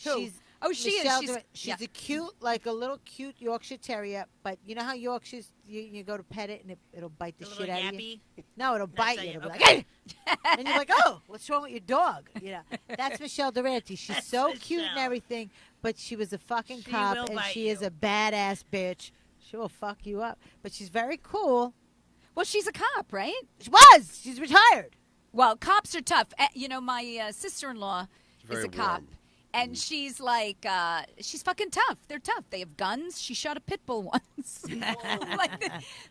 Who? She's Oh, she is. Michelle She's, Durant. She's a cute, like a little cute Yorkshire Terrier. But you know how Yorkshires, you go to pet it and it'll bite the The shit little out of you. yappy. No, it'll bite how you. you- It'll be okay. like, and you're like, oh, what's wrong with your dog? You know, that's Michelle Durante. She's That's so cute and Michelle. everything, but she was a fucking She cop, will and bite she is you. a badass bitch. She will fuck you up, but she's very cool. well, she's a cop, right? She was. She's retired. Well, cops are tough. You know, my sister-in-law is very a cop. warm. And she's like, she's fucking tough. They're tough. They have guns. She shot a pit bull once. Like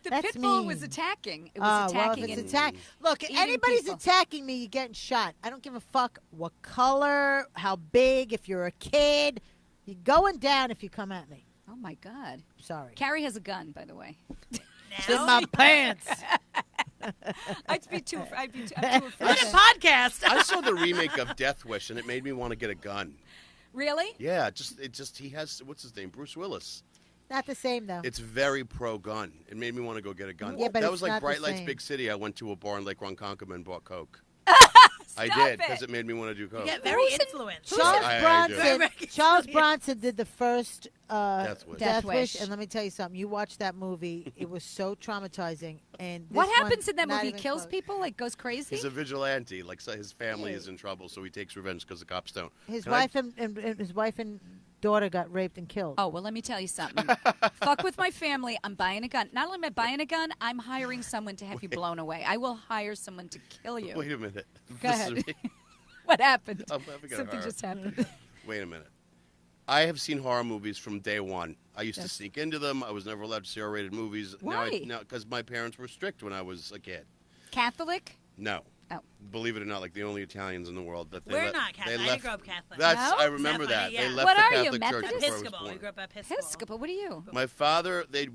the That's pit bull was mean. attacking. It Oh, was well, attacking. if it's and attack, look, eating anybody's people. attacking me, you're getting shot. I don't give a fuck what color, how big, if you're a kid. You're going down if you come at me. oh, my God. Sorry. Carrie has a gun, by the way. It's in Now, my pants. I'm too What afraid. a podcast. I saw the remake of Death Wish, and it made me want to get a gun. Really? Yeah, he has, what's his name? Bruce Willis. Not the same though. It's very pro-gun. It made me want to go get a gun. Yeah, but that it's was like not the Bright Lights, same. Big City. I went to a bar in Lake Ronkonkoma and bought Coke. I did, because it made me want to do Coke. You get very Who's in- influenced. Charles I do. Bronson. Charles Bronson did the first Death Wish. Death Wish. Wish, and let me tell you something. You watch that movie; it was so traumatizing. And this What one, happens in that not movie? even Kills close. people? Like goes crazy? He's a vigilante. Like, so his family is in trouble, so he takes revenge because the cops don't. His Can I- wife and his wife and daughter got raped and killed. Oh, well, let me tell you something. Fuck with my family. I'm buying a gun. Not only am I buying a gun, I'm hiring someone to have you blown away. I will hire someone to kill you. Wait a minute. Go This is ahead. me. What happened? I'm having a Something heart. just happened. Wait a minute. I have seen horror movies from day one. I used to sneak into them. I was never allowed to see R-rated movies. Why? Now, because my parents were strict when I was a kid. Catholic? No. Oh. Believe it or not, like the only Italians in the world that they We're let- not Catholic. They I left, didn't grow up Catholic. That's No? I Is remember that that. funny? They Yeah. left What the are you, Catholic Church Methodist? before I was Episcopal. We born. grew up Episcopal. Episcopal. What are you? My father, they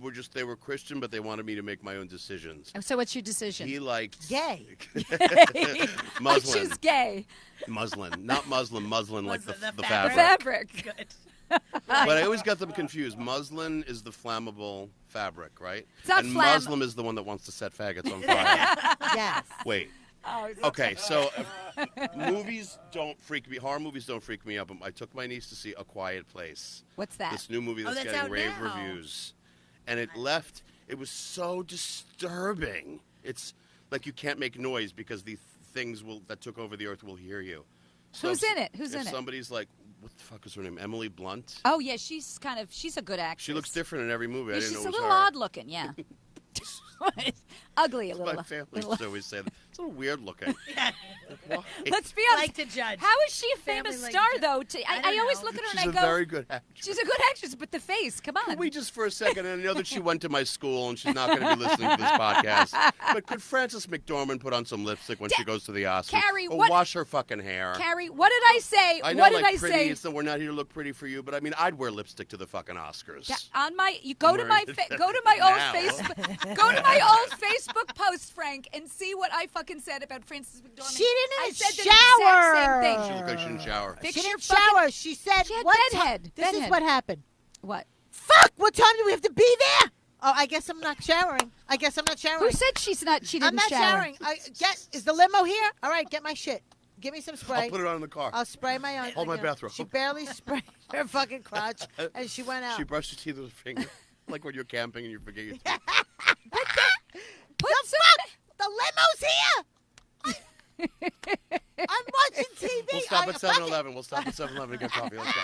were Christian, but they wanted me to make my own decisions. So what's your decision? He liked Gay. I Muslim, choose gay. Muslim, not Muslim, Muslim like Was the it the fabric. Fabric. Good. But I always got them confused. Muslin is the flammable fabric, right? It's not and flamm- Muslim is the one that wants to set faggots on fire. Yes. Wait. Oh, Okay, so movies don't freak me. Horror movies don't freak me up. I took my niece to see A Quiet Place. what's that? This new movie that's, that's getting out rave now. reviews, and it left. It was so disturbing. It's like you can't make noise because the things that took over the earth will hear you. So Who's in it? Who's if in it? somebody's like, what the fuck is her name? Emily Blunt. Oh, yeah, she's a good actress. She looks different in every movie. Yeah, I didn't she's know a it was little her. odd looking, yeah. Ugly a little. My family little- used to always say that. It's a little weird looking. Yeah. Why? Let's be honest. Like to judge. How is she a Family famous like star, to- though? I I don't always know. look at her She's and a I go, very good actress. she's a good actress, but the face, come on. Could we just for a second, and I know that she went to my school and she's not going to be listening to this podcast, but could Frances McDormand put on some lipstick when she goes to the Oscars? Carrie, or what- wash her fucking hair? Carrie, what did I say? I know, What did like, I pretty, say? It's that we're not here to look pretty for you, but I mean, I'd wear lipstick to the fucking Oscars. On my, you go to I'm my, wearing go to my old now. Facebook, go to my old Facebook post, Frank, and see what I fucking said about Frances McDormand. She didn't I even said the shower. exact same She thing. looked like she didn't shower. Fix She your didn't fucking- shower. She said, She had "What bedhead, ti- This is bedhead. what happened. What? Fuck! What time do we have to be there? Oh, I guess I'm not showering. I guess I'm not showering. Who said she didn't I'm not shower? showering. Is the limo here? All right, get my shit. Give me some spray. I'll put it on in the car. I'll spray my own. Hold my bathrobe. She barely sprayed her fucking crotch, and she went out. She brushed her teeth with her finger, like when you're camping and you forget your teeth. Put the some. fuck? The limo's here. I'm watching TV. We'll stop I- at 7-Eleven. We'll stop at 7-Eleven and get coffee. Let's go.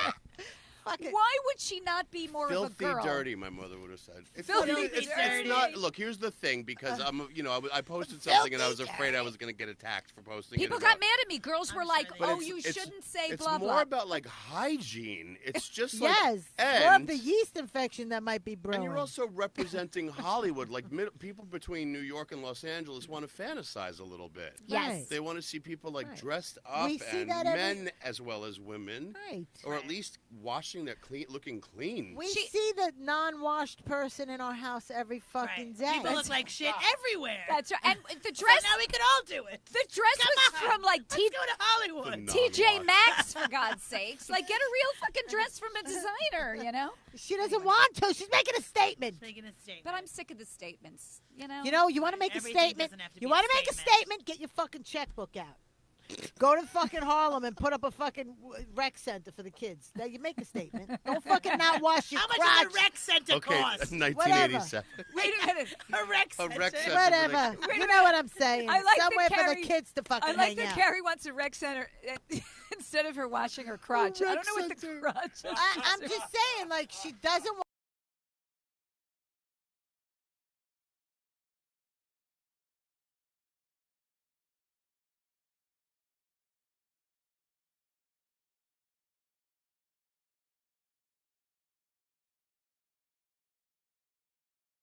Fuck it. Why would she not be more of a Filthy girl? dirty, my mother would have said. It's Filthy not, it's dirty. not. Look, here's the thing, because I posted something and I was afraid I was going to get attacked for posting People it. got mad at me. Girls were I'm like, sure they But "Oh, it's- you it's- shouldn't say It's blah more blah." about like hygiene. It's just like Yes, and, more of the yeast infection that might be brewing. and you're also representing Hollywood. Like people between New York and Los Angeles want to fantasize a little bit. Yes. Right. They want to see people like Right. dressed up, We see and that every- men as well as women, Right. or at least washing their looking clean. We see the non-washed person in our house every fucking day. People look like shit everywhere. That's right. And the So dress, now we could all do it. the dress Come was on. from like Let's go to Hollywood. The TJ non-washed. Maxx, for God's sakes. Like, get a real fucking dress from a designer, you know? She doesn't want to. She's making a statement. Making a statement. But I'm sick of the statements, you know? You want to make a Everything statement? doesn't have to You be want a to make a statement. statement? Get your fucking checkbook out. Go to fucking Harlem and put up a fucking rec center for the kids. Now you make a statement. Don't fucking not wash your How much crotch. does a rec center Okay, cost? 1987. Wait a minute. A rec A center. rec center. Whatever. Wait a You know what I'm saying. I like that Somewhere for Carrie- the kids to fucking I like hang that out. Carrie wants a rec center instead of her washing her crotch. I don't know what the center. crotch is. I'm just saying, like, she doesn't want.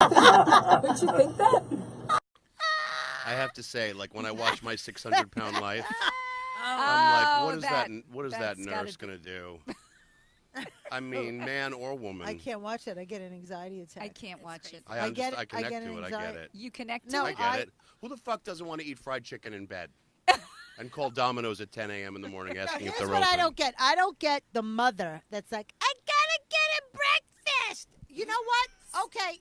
Don't you think that? I have to say, like when I watch my 600-pound life, Oh, I'm like, Oh, what is that? that- What is that that's gotta nurse gonna do? I mean, man or woman. I can't watch it. I get an anxiety attack. I can't watch it. I get it. I I connect get to it. I anxiety. get it. You connect No, to I it? get it. Who the fuck doesn't want to eat fried chicken in bed? And call Domino's at 10 a.m. in the morning asking if Here's they're what open. I don't get. I don't get the mother that's like, I gotta get a breakfast. You know what? Okay,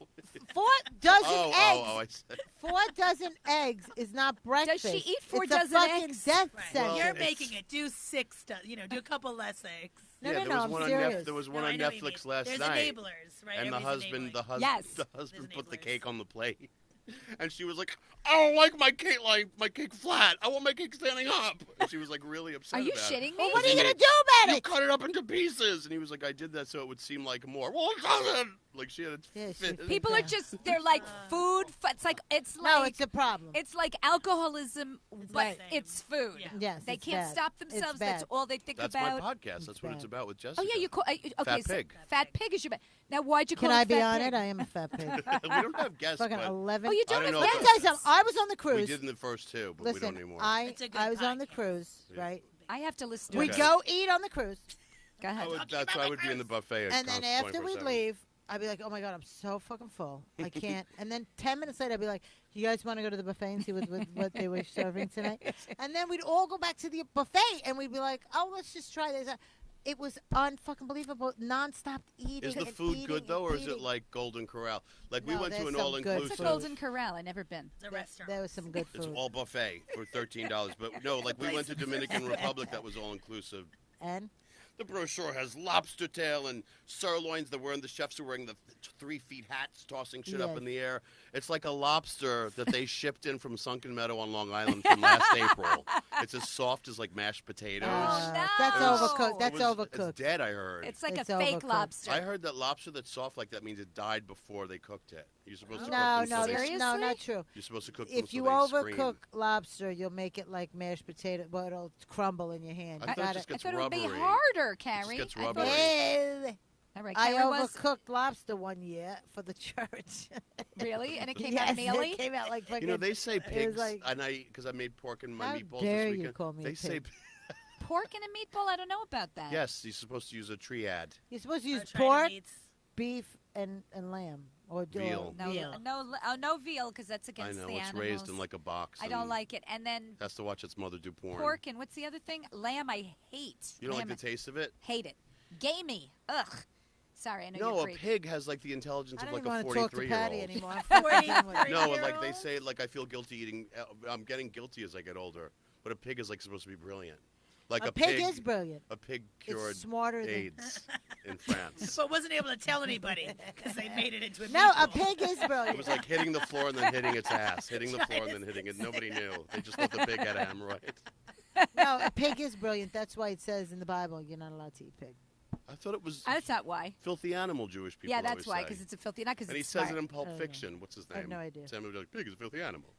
4 dozen eggs. I said. 4 dozen eggs is not breakfast. she eat 4 it's dozen a fucking eggs? death Right. sentence. You're it's- making it. Do 6. Do a couple less eggs. No, yeah, no, there was I'm one on serious. There was one No, I on know what you Netflix mean. last There's night. enablers, right? And the Everybody's husband, enabling. Yes. the husband put the enablers. cake on the plate, and she was like, "I don't like my cake flat. I want my cake standing up." And she was like really upset. Are you about shitting it. me? Well, what are you Because gonna he do about You it? cut it up into pieces, and he was like, "I did that so it would seem like more." Well, it doesn't. Like she had a Yeah, she fit. People are just, they're like food. It's No, like, it's a problem. it's like alcoholism, but the same. it's food. Yeah. Yes, They it's can't bad. stop It's themselves. bad. That's all they think That's about. my podcast. That's what it's bad. about with Jessica. Oh yeah, you call okay. Fat so Pig. Fat Pig is your bad. Now why'd you call Can it I be Fat on Pig? it? I am a fat pig. we don't have guests, Fucking but 11. Oh, you I don't don't have know Let me if tell you guests? something. I was on the we cruise. did in the first two, but we Listen, don't anymore. It's a good I was on the podcast. cruise, Yeah. right? I have to listen to We it. Okay. go eat on the cruise, Go ahead. That's why I would be in the buffet. and then after we 24/7. leave, I'd be like, "Oh my god, I'm so fucking full. I can't." And then 10 minutes later, I'd be like, "You guys want to go to the buffet and see what they were serving tonight?" And then we'd all go back to the buffet, and we'd be like, "Oh, let's just try this." It was unfucking believable, nonstop eating. Is the and food eating good though, and or is it eating. like Golden Corral? Like we No, went to there's an some good It's a all-inclusive. Golden Corral. I never been. It's a restaurant. There was some good It's food. all buffet for $13, but no, like we went to Dominican Republic, that was all inclusive. And The brochure has lobster tail and sirloins. The chefs are wearing the 3 feet hats, tossing shit up Yes. in the air. It's like a lobster that they shipped in from Sunken Meadow on Long Island from last April. It's as soft as like mashed potatoes. Oh, no. That's It was- overcooked. That's overcooked. It's dead, I heard. It's like It's a fake overcooked. lobster. I heard that lobster that's soft like that means it died before they cooked it. You're supposed to No, cook them no, so they, Seriously? no, not true. you're supposed to cook them If so you they overcook scream. lobster, you'll make it like mashed potato. Well, it'll crumble in your hand. I You thought it gotta- just I gets thought it would be rubbery. harder, It Carrie. just gets I thought- rubbery. Well, All right, I Carrie was overcooked lobster one year for the church. really, and it came yes, out mealy. it came out like fucking. You know, they say pigs, like- and because I made pork and my How meatballs dare this you weekend. call me a they say pig. Pork and a meatball. I don't know about that. yes, you're supposed to use a triad. You're supposed to use China pork, meats. beef, and lamb or Veal. No, veal. no veal because that's I against know the it's animals. raised in like a box. I don't and like it. And then Has to watch its mother do porn. pork and what's the other thing? Lamb. I hate. You don't Lamb, like the taste of it? Hate it. Gamey. Ugh. Sorry, I know No, you're a Greek. pig has like the intelligence I of don't like even a want to talk to Patty 43-year-old. anymore. I'm 40. done with it. No, like they 40-year-old? say, like I feel guilty eating. I'm getting guilty as I get older. But a pig is like supposed to be brilliant. Like A pig is brilliant. A pig cured It's smarter than. AIDS in France. But wasn't able to tell anybody because they made it into a No, a meatball. pig is It brilliant. was like hitting the floor and then hitting its ass, hitting the floor and then hitting it. Nobody knew. They just thought the pig had a hemorrhoid. No, a pig is brilliant. That's why it says in the Bible you're not allowed to eat pig. I thought it was That's not why. filthy animal. Jewish people. Yeah, that's always why, say. because it's a filthy. Not because And he it's says smart. it in Pulp I don't know. Fiction. What's his name? I have no idea. Samuel will be like, pig is a filthy animal.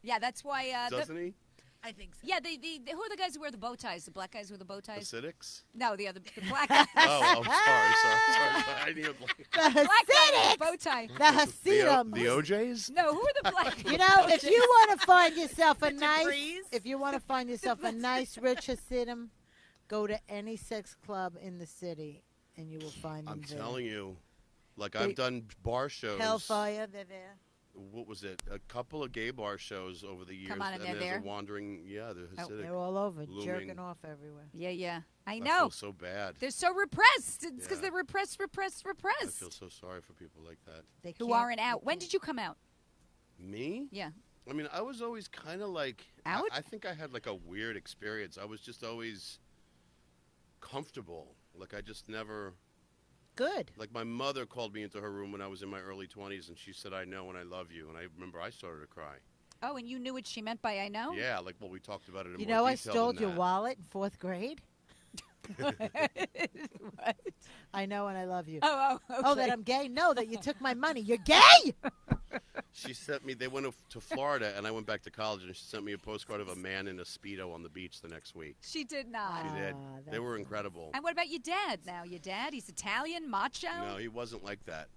Yeah, that's why. Doesn't he? I think so. Yeah, who are the guys who wear the bow ties? The black guys with the bow ties? Acidics? No, the black guys. Oh, sorry. I need a The black guy with Hasidics! the bow tie. The Hasidim! the OJs? No, who are the black? You know, if you want to find yourself a The nice, Duprees? if you want to find yourself a nice rich Hasidim, go to any sex club in the city, and you will find them I'm there. telling you. Like, They- I've done bar shows. Hellfire, they're there. What was it? A couple of gay bar shows over the years. Come on, and they're there's there? a wandering, they're Hasidic. They're all over, looming. jerking off everywhere. Yeah, yeah. I I know. feel so bad. They're so repressed. It's because Yeah. they're repressed. I feel so sorry for people like that. They Who can't- aren't they out. When can't- did you come out? Me? Yeah. I mean, I was always kind of like Out? I think I had like a weird experience. I was just always comfortable. Like I just never. Good. Like my mother called me into her room when I was in my early 20s, and she said, "I know and I love you." And I remember I started to cry. Oh, and you knew what she meant by "I know." Yeah, like we talked about it in You more know, I detail stole than your that. wallet in 4th grade. What? I know and I love you. Oh, okay. Oh, that I'm gay? No, that you took my money. You're gay? She sent me. They went to Florida, and I went back to college, and she sent me a postcard of a man in a speedo on the beach the next week. She did not. She did. Ah, They that's were nice. incredible. And what about your dad? Now, your dad, he's Italian, macho. No, he wasn't like that.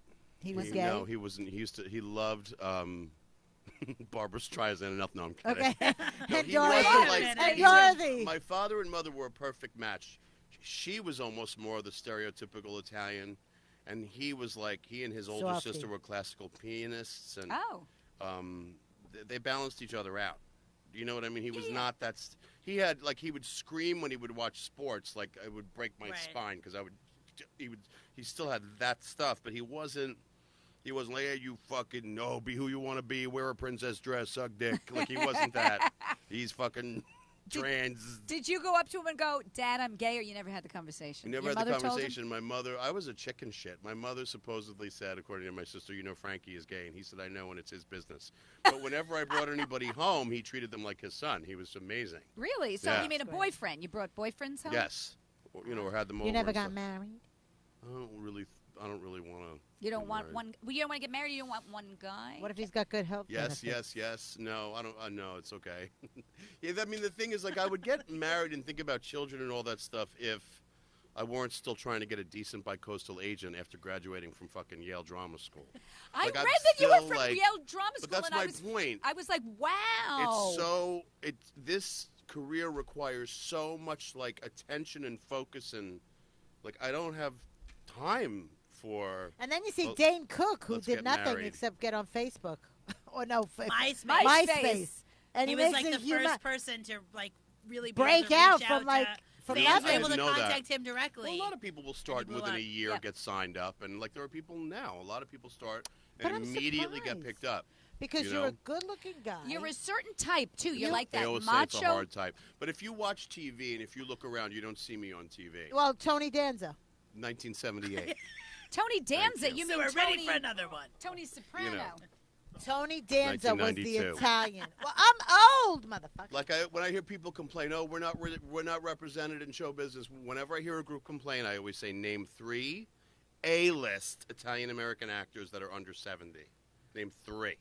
He was gay? No, he wasn't. He used to. He loved Barbara Streisand enough. No, I'm kidding. Okay. No, And he Dorothy. wasn't like. And he- Dorothy. My father and mother were a perfect match. she was almost more the stereotypical Italian, and he was like, he and his older Softy. sister were classical pianists, and Oh. they balanced each other out. You know what I mean? He was Yeah. not that. He had like he would scream when he would watch sports, like I would break my Right. spine because I would. He still had that stuff, but he wasn't. He wasn't like, hey, you fucking no, be who you want to be, wear a princess dress, suck dick. Like he wasn't that. He's fucking trans. Did you go up to him and go, Dad, I'm gay, or you never had the conversation? We never Your had the mother told him? conversation. My mother, I was a chicken shit. My mother supposedly said, according to my sister, you know Frankie is gay. And he said, I know, and it's his business. But whenever I brought anybody home, he treated them like his son. He was amazing. Really? So Yeah. you mean a boyfriend? You brought boyfriends home? Yes. Or, you know, or had them over. You never and got stuff. married? I don't really want to. You don't want married. one. Well, you don't want to get married. You don't want one guy. What if he's got good health Yes, benefits? yes. No, I don't. No, it's okay. Yeah, I mean, the thing is, like, I would get married and think about children and all that stuff if I weren't still trying to get a decent bicoastal agent after graduating from fucking Yale Drama School. I Like, read I'm that you were still, from like- Yale Drama School, But that's and my point. I was like, wow. This career requires so much like attention and focus, and like I don't have time for. And then you see Well, Dane Cook, who let's did get nothing married. except get on Facebook. Or no, MySpace. MySpace. And He he, was makes like a the human first person to like really be break able to out reach from like to from fans nothing. were able to didn't know that. contact him directly. Well, a lot of people will start blew within up. a year, Yeah. get signed up, and like there are people now. A lot of people start But and I'm immediately get surprised. picked up. Because you you're know? a good-looking guy. You're a certain type too. You're You- like They that always say macho. it's a hard type. But if you watch TV and if you look around, you don't see me on TV. Well, Tony Danza. 1978. Tony Danza. you. You so mean we're Tony? ready for another one. Tony Soprano. You know. Tony Danza was the 1992. Italian. Well, I'm old, motherfucker. Like when I hear people complain, oh, we're not represented in show business. Whenever I hear a group complain, I always say name 3 A-list Italian American actors that are under 70. Name 3.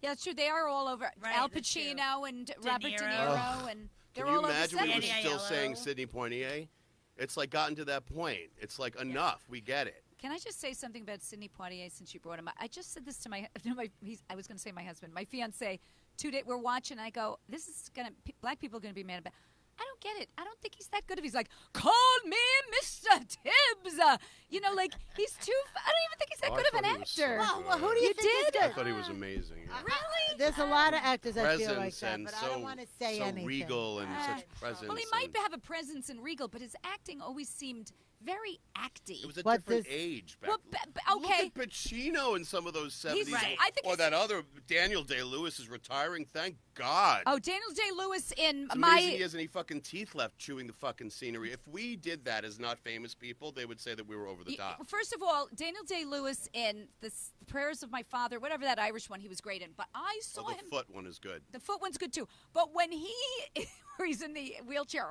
Yeah, it's true. They are all over. Right, Al that's true. Pacino and Robert De Niro. Niro, and they're Can you all imagine over we were 70. Danny still Aiello. saying Sidney Poitier? It's like gotten to that point. It's like enough. We get it. Can I just say something about Sidney Poitier since you brought him up? I just said this to my, I was going to say my husband, my fiance. We're watching. I go, this is gonna. Black people are gonna be mad about. I don't get it. I don't think he's that good. If he's like, call me Mr. Tibbs, you know, like he's too. I don't even think he's that Oh, I good of thought an he was so actor. Well, well, who do good. you, You think is did? I good? thought he was amazing. Yeah. Really? There's a lot of actors I feel like Presence that, and but so, I don't want to say so anything. regal and Ah. such presence. Well, he might and- have a presence in Regal, but his acting always seemed very acty. It was a But different this- age back Well, okay. Look at Pacino in some of those 70s. right. I think or he's- that other Daniel Day-Lewis is retiring. Thank God. Oh, Daniel Day-Lewis in It's my. amazing he has any fucking teeth left chewing the fucking scenery. If we did that as not famous people, they would say that we were over the top. First of all, Daniel Day-Lewis in the Prayers of My Father, whatever that Irish one he was great in. But I saw Oh, the him. foot one is good. The foot one's good too. But when where he's in the wheelchair,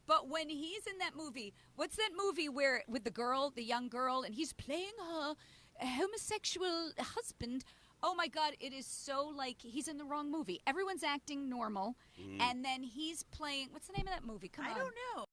but when he's in that movie, what's that movie where with the girl, the young girl, and he's playing her homosexual husband? Oh my God, it is so like he's in the wrong movie. Everyone's acting normal, and then he's playing. What's the name of that movie? Come on. I don't know.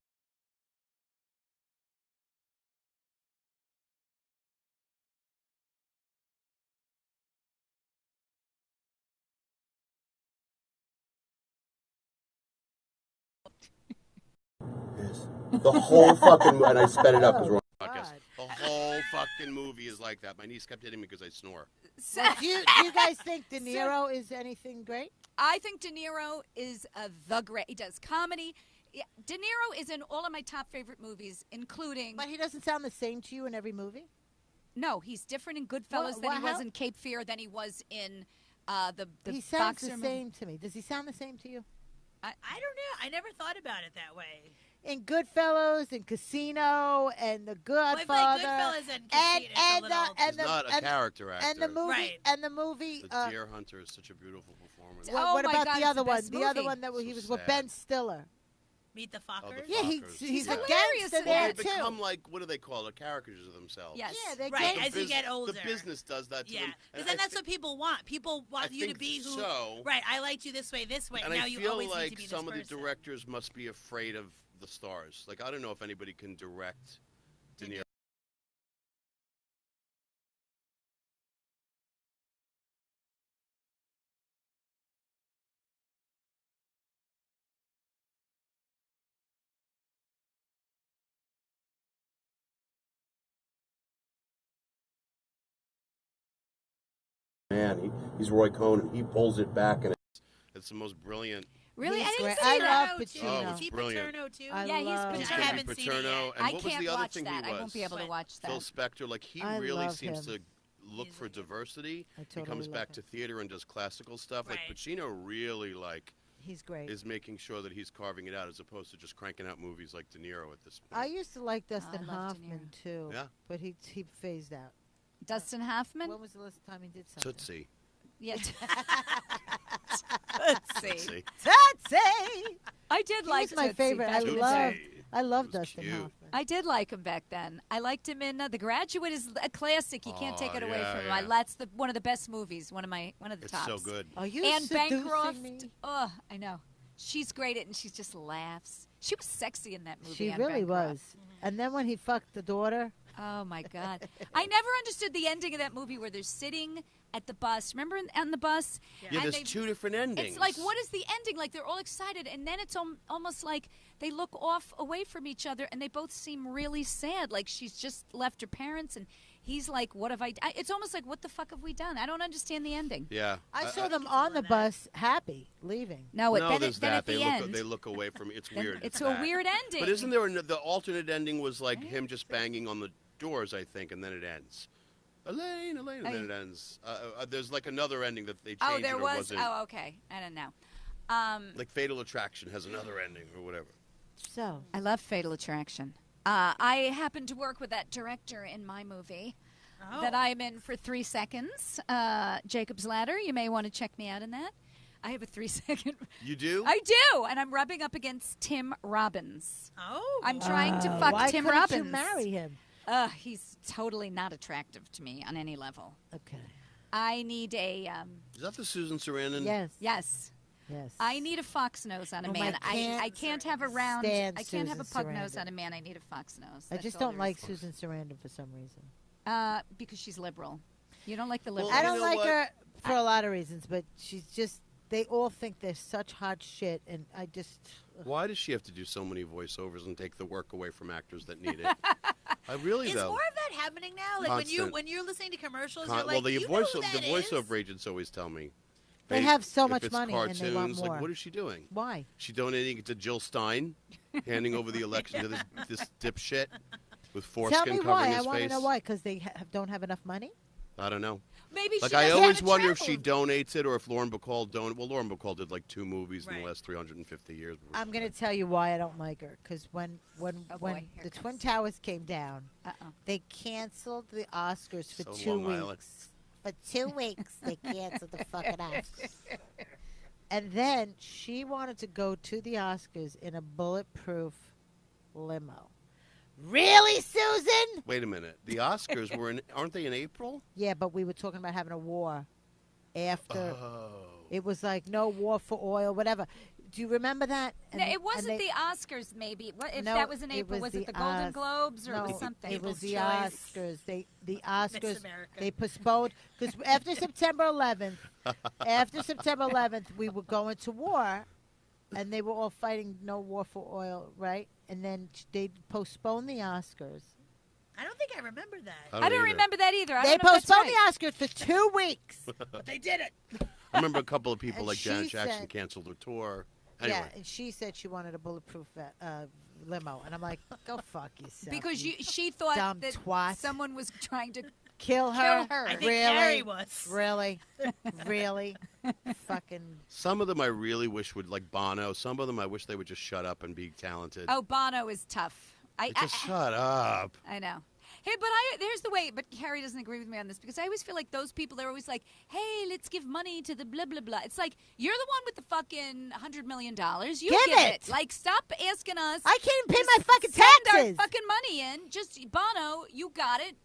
The whole fucking and I sped it up because we're on the podcast. God. The whole fucking movie is like that. My niece kept hitting me because I snore. So- Do you guys think De Niro is anything great? I think De Niro is the great. He does comedy. Yeah, De Niro is in all of my top favorite movies, including. But he doesn't sound the same to you in every movie. No, he's different in Goodfellas What- than he what- was how- in Cape Fear than he was in the He sounds boxer the movie. same to me. Does he sound the same to you? I don't know. I never thought about it that way. In Goodfellas and Casino and The Well, I Godfather. feel like Goodfellas and and Casino is a little. He's not a character actor. and the movie Right. and the movie. The Deer Hunter is such a beautiful performance. Oh what my about God, the it's other the one? best The other movie. one that he So was with sad. Ben Stiller. Meet the Oh, Fockers. the Yeah, Fockers. he's a hilarious gangster in there that. They too. become like, what do they call it? Caricatures of themselves. Yes. Yeah, they're Right, gangsters. as you get older. The business does that to Yeah, them. because And then I that's what people want. People want I you to think be who. so. Right, I liked you this way, And now I you feel always need like to be some this of person. the directors must be afraid of the stars. Like, I don't know if anybody can direct De Niro. Man, he's Roy Cohn. He pulls it back, and it's the most brilliant. Really? He's I didn't great. see I that. love Paterno, too. Pacino. Oh, Is he brilliant. Paterno too? I Yeah, he's love- Paterno. I haven't seen it Paterno. yet. And I what was can't the other watch thing that. he I was? won't be able to watch that. Phil Spector, like he I really love seems him. to look for diversity. I He totally comes love back him. to theater and does classical stuff. Right. Like Pacino really He's great. is making sure that he's carving it out as opposed to just cranking out movies like De Niro at this I point. used to like Dustin I love De Hoffman too. Yeah. But he phased out. Dustin Hoffman? When was the last time he did something? Tootsie. Yeah. Let's see. Tootsie. Tootsie! I did He like was my Tootsie favorite. back in the day. I love He was Dustin cute. Hoffman. I did like him back then. I liked him in The Graduate is a classic. You can't take it away yeah, from him. yeah. That's one of the best movies. One of the It's tops. so good. Are you Anne seducing Bancroft. me? Oh, I know. She's great at it, and she just laughs. She was sexy in that movie. She Anne really Bancroft. was. And then when he fucked the daughter, Oh my God! I never understood the ending of that movie where they're sitting at the bus. Remember on the bus? Yeah, And there's they- two different endings. It's like, what is the ending? Like they're all excited, and then it's almost like they look off away from each other, and they both seem really sad. Like she's just left her parents, and he's like, "What have I?" It's almost like, "What the fuck have we done?" I don't understand the ending. Yeah. I saw them on the bus, happy, leaving. No, No, then, there's then that. at the They end, look away from it. It's then weird. it's a that. weird ending. But isn't there the alternate ending was like him just banging on the doors, I think, and then it ends. Elaine, and then it ends. There's like another ending that they changed. Oh, there it or was. wasn't. Oh, okay. I don't know. Like Fatal Attraction has another ending or whatever. So, I love Fatal Attraction. I happened to work with that director in my movie that I'm in for 3 seconds. Jacob's Ladder. You may want to check me out in that. I have a 3-second. You do? I do, and I'm rubbing up against Tim Robbins. Oh. I'm trying to fuck why Tim couldn't Robbins. you marry him? He's totally not attractive to me on any level. Okay. I need a Is that the Susan Sarandon? Yes. yes. Yes. I need a fox nose on a Oh, man. I I can't have a round. stand I can't have a Susan pug nose Sarandon. on a man. I need a fox nose. I That's just all don't there like is. Susan Sarandon for some reason. Because she's liberal. You don't like the Well, liberal. I you don't know like what? her for a lot of reasons, but she's just, they all think they're such hot shit, and I just, Why does she have to do so many voiceovers and take the work away from actors that need it? I really Is though. more of that happening now? Like Constant. when you're listening to commercials, Well, you're like, the you know voice who that the voiceover is? agents always tell me. They have so if much it's money and cartoons, they want more. Like, what is she doing? why? She donating it to Jill Stein, handing over the election to this dipshit with Tell foreskin me covering why. his I want to face. know why, because they don't have enough money? I don't know. Maybe Like she I doesn't always have wonder if she travel. donates it or if Lauren Bacall Well, Lauren Bacall did like 2 movies in Right. the last 350 years. I'm going to tell you why I don't like her, because when Oh, boy, here the it Twin comes. Towers came down, Uh-oh. they canceled the Oscars for So 2 Long weeks. Island. For 2 weeks, they canceled the fucking Oscars. And then she wanted to go to the Oscars in a bulletproof limo. Really, Susan? Wait a minute. The Oscars aren't they in April? Yeah, but we were talking about having a war after. Oh. It was like no war for oil, whatever. Do you remember that? No, it wasn't the Oscars. Maybe if No, that was in it April, was was it the the Golden Os- Globes or no, it was something? It was the People's Choice. Oscars. The Oscars. America. They postponed because after September 11th, we were going to war, and they were all fighting no war for oil, right? And then they postponed the Oscars. I don't think I remember that. I don't either. remember that either. I They don't know if that's postponed right. the Oscars for 2 weeks. But they did it. I remember a couple of people And like Janet she Jackson said- canceled her tour. Anyway. Yeah, and she said she wanted a bulletproof limo, and I'm like, go fuck yourself. Because you she thought dumb that twat. someone was trying to kill her. her. I think Really? Harry was. Really? Really? Fucking. Some of them I really wish would, like Bono, some of them I wish they would just shut up and be talented. Oh, Bono is tough. Just shut up. I know. Hey, but there's the way. But Carrie doesn't agree with me on this because I always feel like those people, they're always like, "Hey, let's give money to the blah blah blah." It's like you're the one with the fucking $100 million. You Give give it. Like, stop asking us. I can't even pay Just my fucking send taxes. our fucking money in. Just Bono, you got it.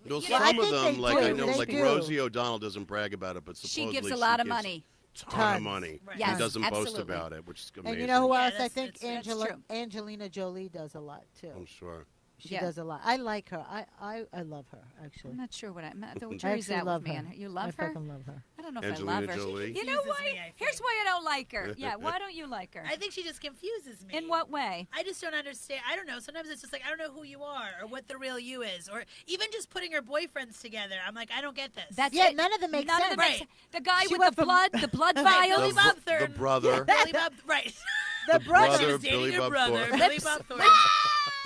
Well, You some know, I of think them, they like do. I know, They like do. Rosie O'Donnell doesn't brag about it, but she supposedly gives a lot of gives money. ton Tons. of money. Right. Yes, and doesn't boast absolutely. about it, which is amazing. And you know who Yeah, else I that's- think that's true. Angelina Jolie does a lot too. I'm sure. She Yeah. does a lot. I like her. I love her, actually. I'm not sure what the I jury's actually out love with me. her. You love I her? fucking love her. I don't know if Angelina I love her. Jolie? You know Confuses what? me, I Here's think. why I don't like her. Yeah, why don't you like her? I think she just confuses me. In what way? I just don't understand. I don't know. Sometimes it's just like I don't know who you are or what the real you is, or even just putting her boyfriends together. I'm like, I don't get this. That's Yeah, it. none of them make None sense. of them make Right. sense. The guy She with went the from- blood Right, vials. Billy Bob Thornton. The brother. Billy Bob, right? The She brother. was dating Billy her Bob brother, Thornton. Billy Lips. Bob Thornton.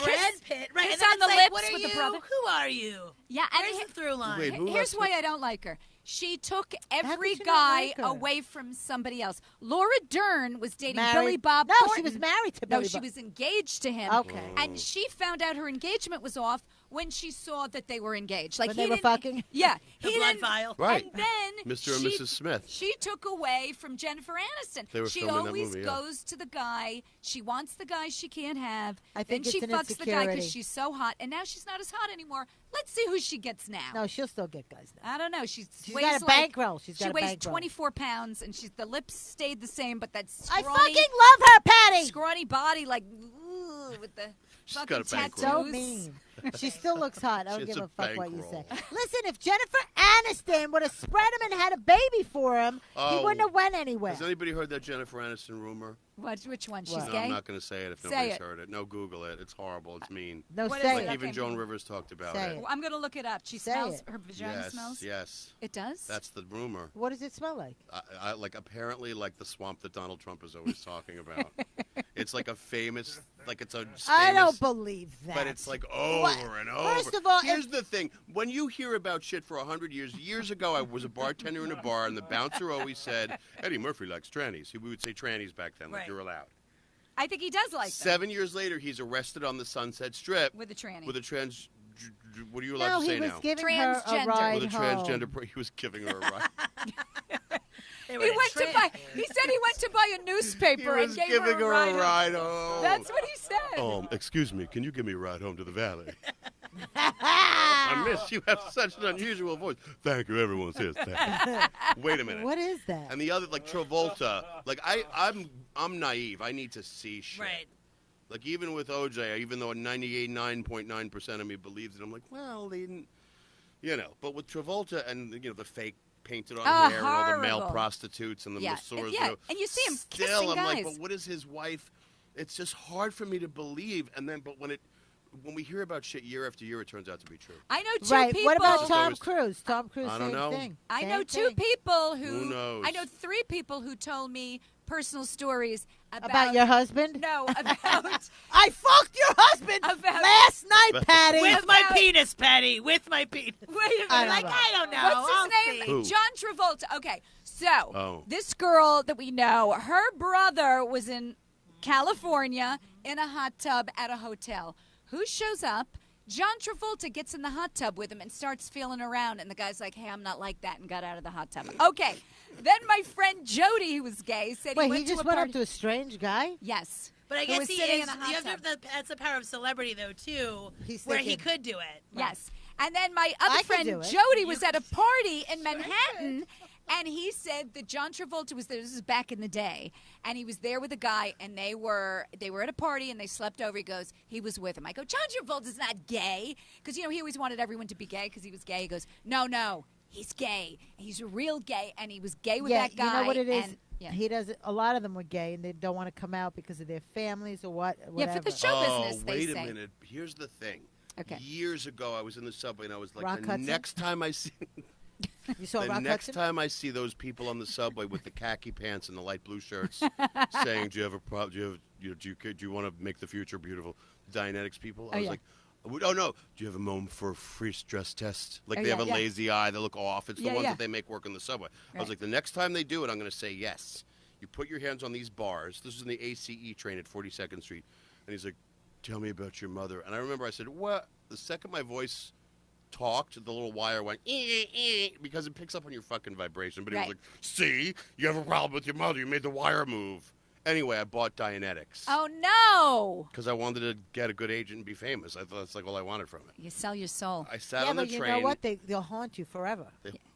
Brad Pitt, right? Kiss And then on it's the like, lips what are with the you? brother. Who are you? Yeah, and Where's the through line? Wait, who here's left why I don't like her. She took every she not guy like her? away from somebody else. Laura Dern was dating Married- Billy Bob No, Thornton. she was married to No, Billy she Bob. was engaged to him. Okay. And she found out her engagement was off when she saw that they were engaged. Like When he they were didn't- fucking? Yeah, The he blood didn't. vial. Right. And then Mr. and she- Mrs. Smith. She took away from Jennifer Aniston. They were she filming that always movie, yeah. goes to the guy. She wants the guy she can't have. I think then she it's an fucks the guy insecurity. because she's so hot, and now she's not as hot anymore. Let's see who she gets now. No, she'll still get guys now. I don't know. She's weighs got a like, bankroll. She's got she a weighs bankroll. 24 pounds, and the lips stayed the same, but that I scrawny, fucking love her, Patty. scrawny body, like ooh, with the She's fucking got a bankroll. So tattoos. mean. She still looks hot. I don't She has give a a fuck what you say. bankroll. Listen, if Jennifer Aniston would have spread him and had a baby for him, he Oh. wouldn't have went anywhere. Has anybody heard that Jennifer Aniston rumor? Which one? She's What? No, gay. I'm not going to say it if Say nobody's it. heard it. No, Google it. It's horrible. It's mean. No, What is say it? Like it. Okay. even Joan Rivers talked about Say it. it. Well, I'm gonna look it up. She Say smells. it. Her vagina Yes, smells. yes. It does. That's the rumor. What does it smell like? I like apparently like the swamp that Donald Trump is always talking about. It's like a famous, like it's a famous, I don't believe that. but it's like over What? and over. First of all, here's the thing: when you hear about shit for 100 years, years ago, I was a bartender in a bar, and the bouncer always said, "Eddie Murphy likes trannies." We would say trannies back then, like Right. you're allowed. I think he does like them 7 years later, he's arrested on the Sunset Strip with a tranny. with a trans. What are you allowed no, to say he was now? giving her a Transgender. ride With a home. transgender, he was giving her a ride. They were He in went to trans- buy. He said he went to buy a he newspaper was and gave giving her a ride. home. home. That's what he said. Excuse me, can you give me a ride home to the valley? I miss you have such an unusual voice. Thank you, everyone says that. Wait a minute. What is that? And the other, like Travolta, like I'm naive. I need to see shit. Right. Like even with OJ, even though 99.9% of me believes it, I'm like, well, they didn't, you know. But with Travolta and the fake painted on Oh, hair and all the male horrible. prostitutes and the Yeah, masseurs, yeah, and you see him still, kissing I'm like, guys. but what is his wife? It's just hard for me to believe. And then, but when we hear about shit year after year, it turns out to be true. I know two Right. people. What about Just Tom always- Cruise? Tom Cruise, I don't same know. thing. I Same know two thing. people Who knows? I know three people who told me personal stories About your husband? No, about I fucked your husband About- last night, Patty. With my About- penis, Patty. With my penis. wait a minute. I don't Like, know. I don't know. What's his I'll name? see. Who? John Travolta. Okay, so Oh. this girl that we know, her brother was in California in a hot tub at a hotel. Who shows up? John Travolta gets in the hot tub with him and starts feeling around, and the guy's like, "Hey, I'm not like that," and got out of the hot tub. Okay, then my friend Jody, who was gay, said Wait, he went he just to a went party. up to a strange guy? Yes. But I Who guess was he sitting is. in a hot You have to tub. have that's the power of celebrity, though, too. He's where he thinking- could do it. Yes. And then my I other could friend do it. Jody was at a party in Manhattan, and he said that John Travolta was there. This is back in the day, and he was there with a guy, and they were at a party, and they slept over. He goes, he was with him. I go, John Travolta's not gay, because he always wanted everyone to be gay because he was gay. He goes, no, he's gay. He's real gay, and he was gay with Yeah, that guy. you know what it is? And, yeah. He does. A lot of them were gay, and they don't want to come out because of their families or what. Yeah, Whatever. for the show business, they wait a say. minute. Here's the thing. Okay. Years ago, I was in the subway, and I was like, Rock the Hudson? next time I see... You saw The Rock next Hudson? time I see those people on the subway with the khaki pants and the light blue shirts, saying, "Do you have a problem? Do you want to make the future beautiful?" Dianetics people. I Oh, was yeah. like, "Oh no! Do you have a moment for a free stress test?" Like Oh, they yeah, have a yeah. lazy eye. They look off. It's the Yeah, ones yeah. that they make work on the subway. I Right. was like, the next time they do it, I'm going to say yes. You put your hands on these bars. This is in the ACE train at 42nd Street, and he's like, "Tell me about your mother." And I remember I said, "What?" The second my voice talked, the little wire went because it picks up on your fucking vibration. But he Right. was like, "See, you have a problem with your mother. You made the wire move." Anyway, I bought Dianetics Oh, no. because I wanted to get a good agent and be famous. I thought that's like all I wanted from it. You sell your soul. I sat Yeah, on the but you train. know what? They'll haunt you forever.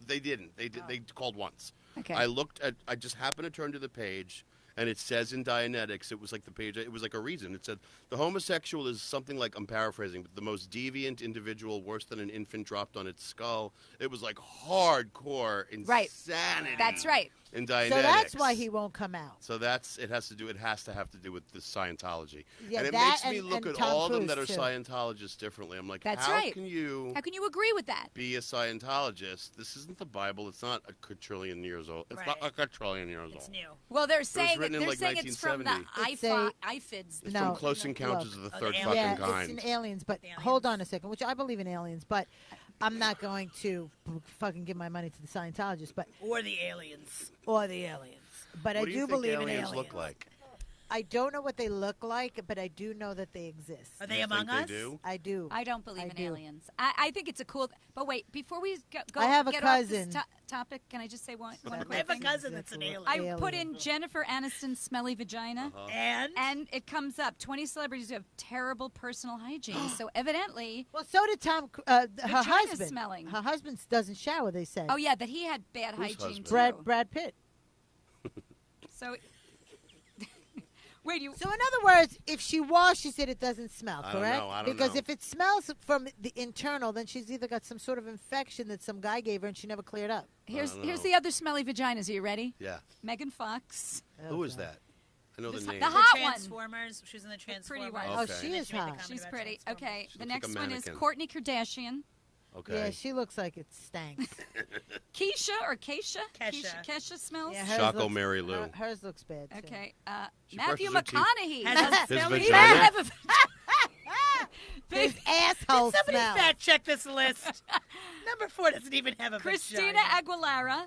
They didn't. They did. They called once. Okay. I looked at. I just happened to turn to the page, And it says in Dianetics, it was like the page, it was like a reason. It said, the homosexual is something like, I'm paraphrasing, but the most deviant individual, worse than an infant dropped on its skull. It was like hardcore insanity. That's right. In Dianetics. So that's why he won't come out. So it has to have to do with this Scientology. Yeah, and it that makes me look at Tom all of them Cruise, that are too. Scientologists differently. I'm like, That's how right. can you How can you agree with that? be a Scientologist? This isn't the Bible. It's not a quadrillion years old. It's not a quadrillion years It's old. new. Well, they're saying written in, like, it's from the 1970. IFIDs. It's No, from Close Encounters of the Third aliens. fucking Yeah, kind. it's in aliens. But The aliens. hold on a second, which I believe in aliens, but I'm not going to fucking give my money to the Scientologists, but Or the aliens. or the aliens. But What I do do you think believe in aliens aliens. look like? I don't know what they look like, but I do know that they exist. Are they You among think us? They do? I do. I don't believe I in do. aliens. I think it's a cool. But wait, before we go I have a get cousin. off this topic, can I just say one I quick have a thing? cousin that's an alien. I put in Jennifer Aniston's smelly vagina, and and it comes up 20 celebrities who have terrible personal hygiene. So evidently, Well, so did her Vagina's husband. smelling. Her husband doesn't shower. They said. oh yeah, that he had bad Whose hygiene husband? too. Brad Pitt. So wait, you. So in other words, if she washes it, it doesn't smell, I don't correct? know, I don't Because know. if it smells from the internal, then she's either got some sort of infection that some guy gave her and she never cleared up. Here's don't here's know. the other smelly vaginas. Are you ready? Yeah. Megan Fox. Who is that? I know This- the name. the the hot one. Transformers. She was in the Transformers. one. Oh, Okay. she And then is she made the hot. comment She's about pretty. Transformers. Okay, She the looks like next a one is mannequin. Kourtney Kardashian. Okay. Yeah, she looks like it stinks. Keisha or Keisha? Kesha. Kesha smells. Yeah, hers Choco looks- Mary Lou. Hers looks bad. Too. Okay. She Matthew brushes her McConaughey. teeth. Has a His smelly He vagina? may have a His asshole Somebody smell. fact check this list. Number 4 doesn't even have a Christina vagina. Aguilera.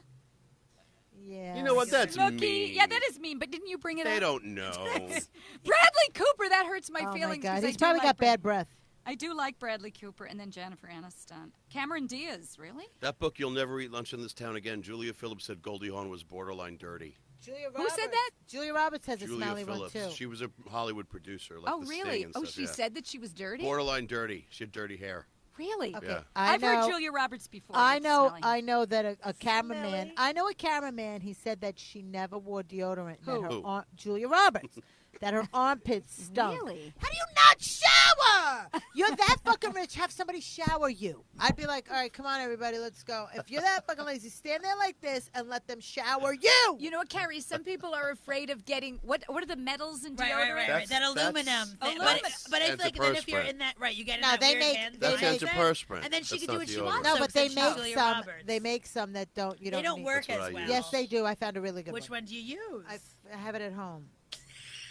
Yeah. You know what? That's Snooki. mean. Yeah, that is mean. But didn't you bring it They up? don't know. Bradley Cooper. That hurts my Oh feelings. my God, 'cause I he's do probably like got bad breath. I do like Bradley Cooper, and then Jennifer Aniston. Cameron Diaz. Really? That book, You'll Never Eat Lunch in This Town Again. Julia Phillips said Goldie Hawn was borderline dirty. Julia Who said that? Julia Roberts has a Julia smelly Phillips. one too. She was a Hollywood producer. Like Oh, The really? Sting and Oh, stuff, she yeah. said that she was dirty. Borderline dirty. She had dirty hair. Really? Okay, Yeah. I I've know. heard Julia Roberts before. I It's know. smelly. I know that a cameraman. Smelly. I know a cameraman. He said that she never wore deodorant. Who? That her Who? Julia Roberts. That her armpits stunk. Really? How do you not shower? You're that fucking rich. Have somebody shower you. I'd be like, all right, come on, everybody, let's go. If you're that fucking lazy, stand there like this and let them shower you. You know what, Carrie? Some people are afraid of getting what are the metals in deodorant? Right. That's- That aluminum. that's- thing. Aluminum. But I feel like then if you're Antiperspirant. in that, right, you get in No, that they weird make- hand they That's make- antiperspirant. And then she That's can do not what she deodorant. wants. No, So but they she's make Julia some. Roberts. They make some that don't. You They don't. don't need. work That's as what I well. use. Yes, they do. I found a really good Which one do you use? I have it at home.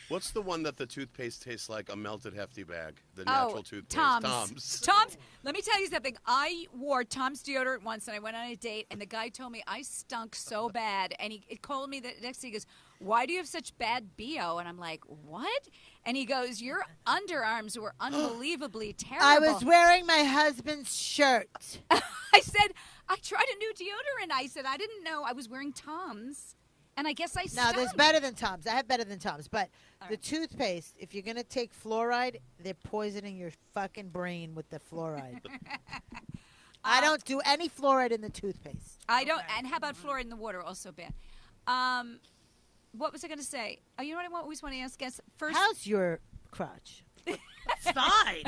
What's the one that the toothpaste tastes like a melted hefty bag? The natural toothpaste. Tom's. Let me tell you something. I wore Tom's deodorant once, and I went on a date, and the guy told me I stunk so bad, and he called me the next day. He goes, "Why do you have such bad BO?" And I'm like, "What?" And he goes, "Your underarms were unbelievably terrible." I was wearing my husband's shirt. I said, "I tried a new deodorant." I said, "I didn't know I was wearing Tom's." And I guess I No, stunk. there's better than Tom's. I have better than Tom's. But All the right. toothpaste, if you're going to take fluoride, they're poisoning your fucking brain with the fluoride. I don't do any fluoride in the toothpaste. I don't. And how about fluoride in the water? Also bad. What was I going to say? Oh, you know what I always want to ask guests? First, How's your crotch? It's fine.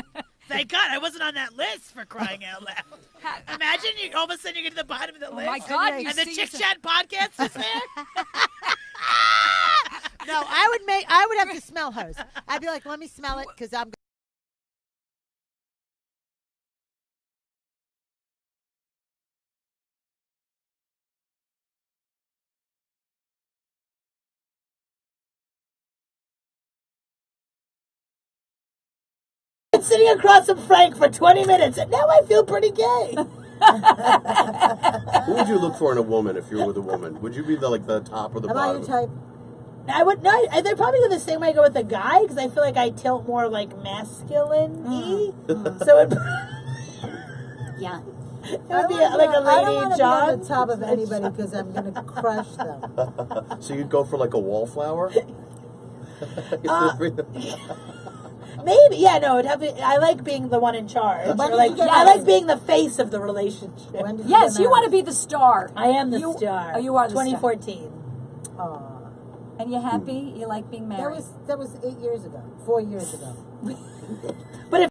Thank God I wasn't on that list for crying out loud. Imagine you all of a sudden you get to the bottom of the list. my God, you And the see Chick yourself- Chat podcast is there? No, I would have to smell hers. I'd be like, let me smell it because I'm. Sitting across from Frank for 20 minutes, and now I feel pretty gay. Who would you look for in a woman if you were with a woman? Would you be the top or the Am I bottom? your type? I would not. They're probably go the same way I go with a guy because I feel like I tilt more like masculine-y. So it yeah. would be like a I don't Lady want to be John. on the top of anybody because I'm going to crush them. So you'd go for like a wallflower? Maybe, yeah, no, it'd have to, I like being the one in charge. When Or did like, you get I married? like being the face of the relationship. When did Yes, get you want to married? be the star. I am the You- star. oh, you are the star. 2014. Aw. And you happy? You like being married? That was 8 years ago, 4 years ago. But if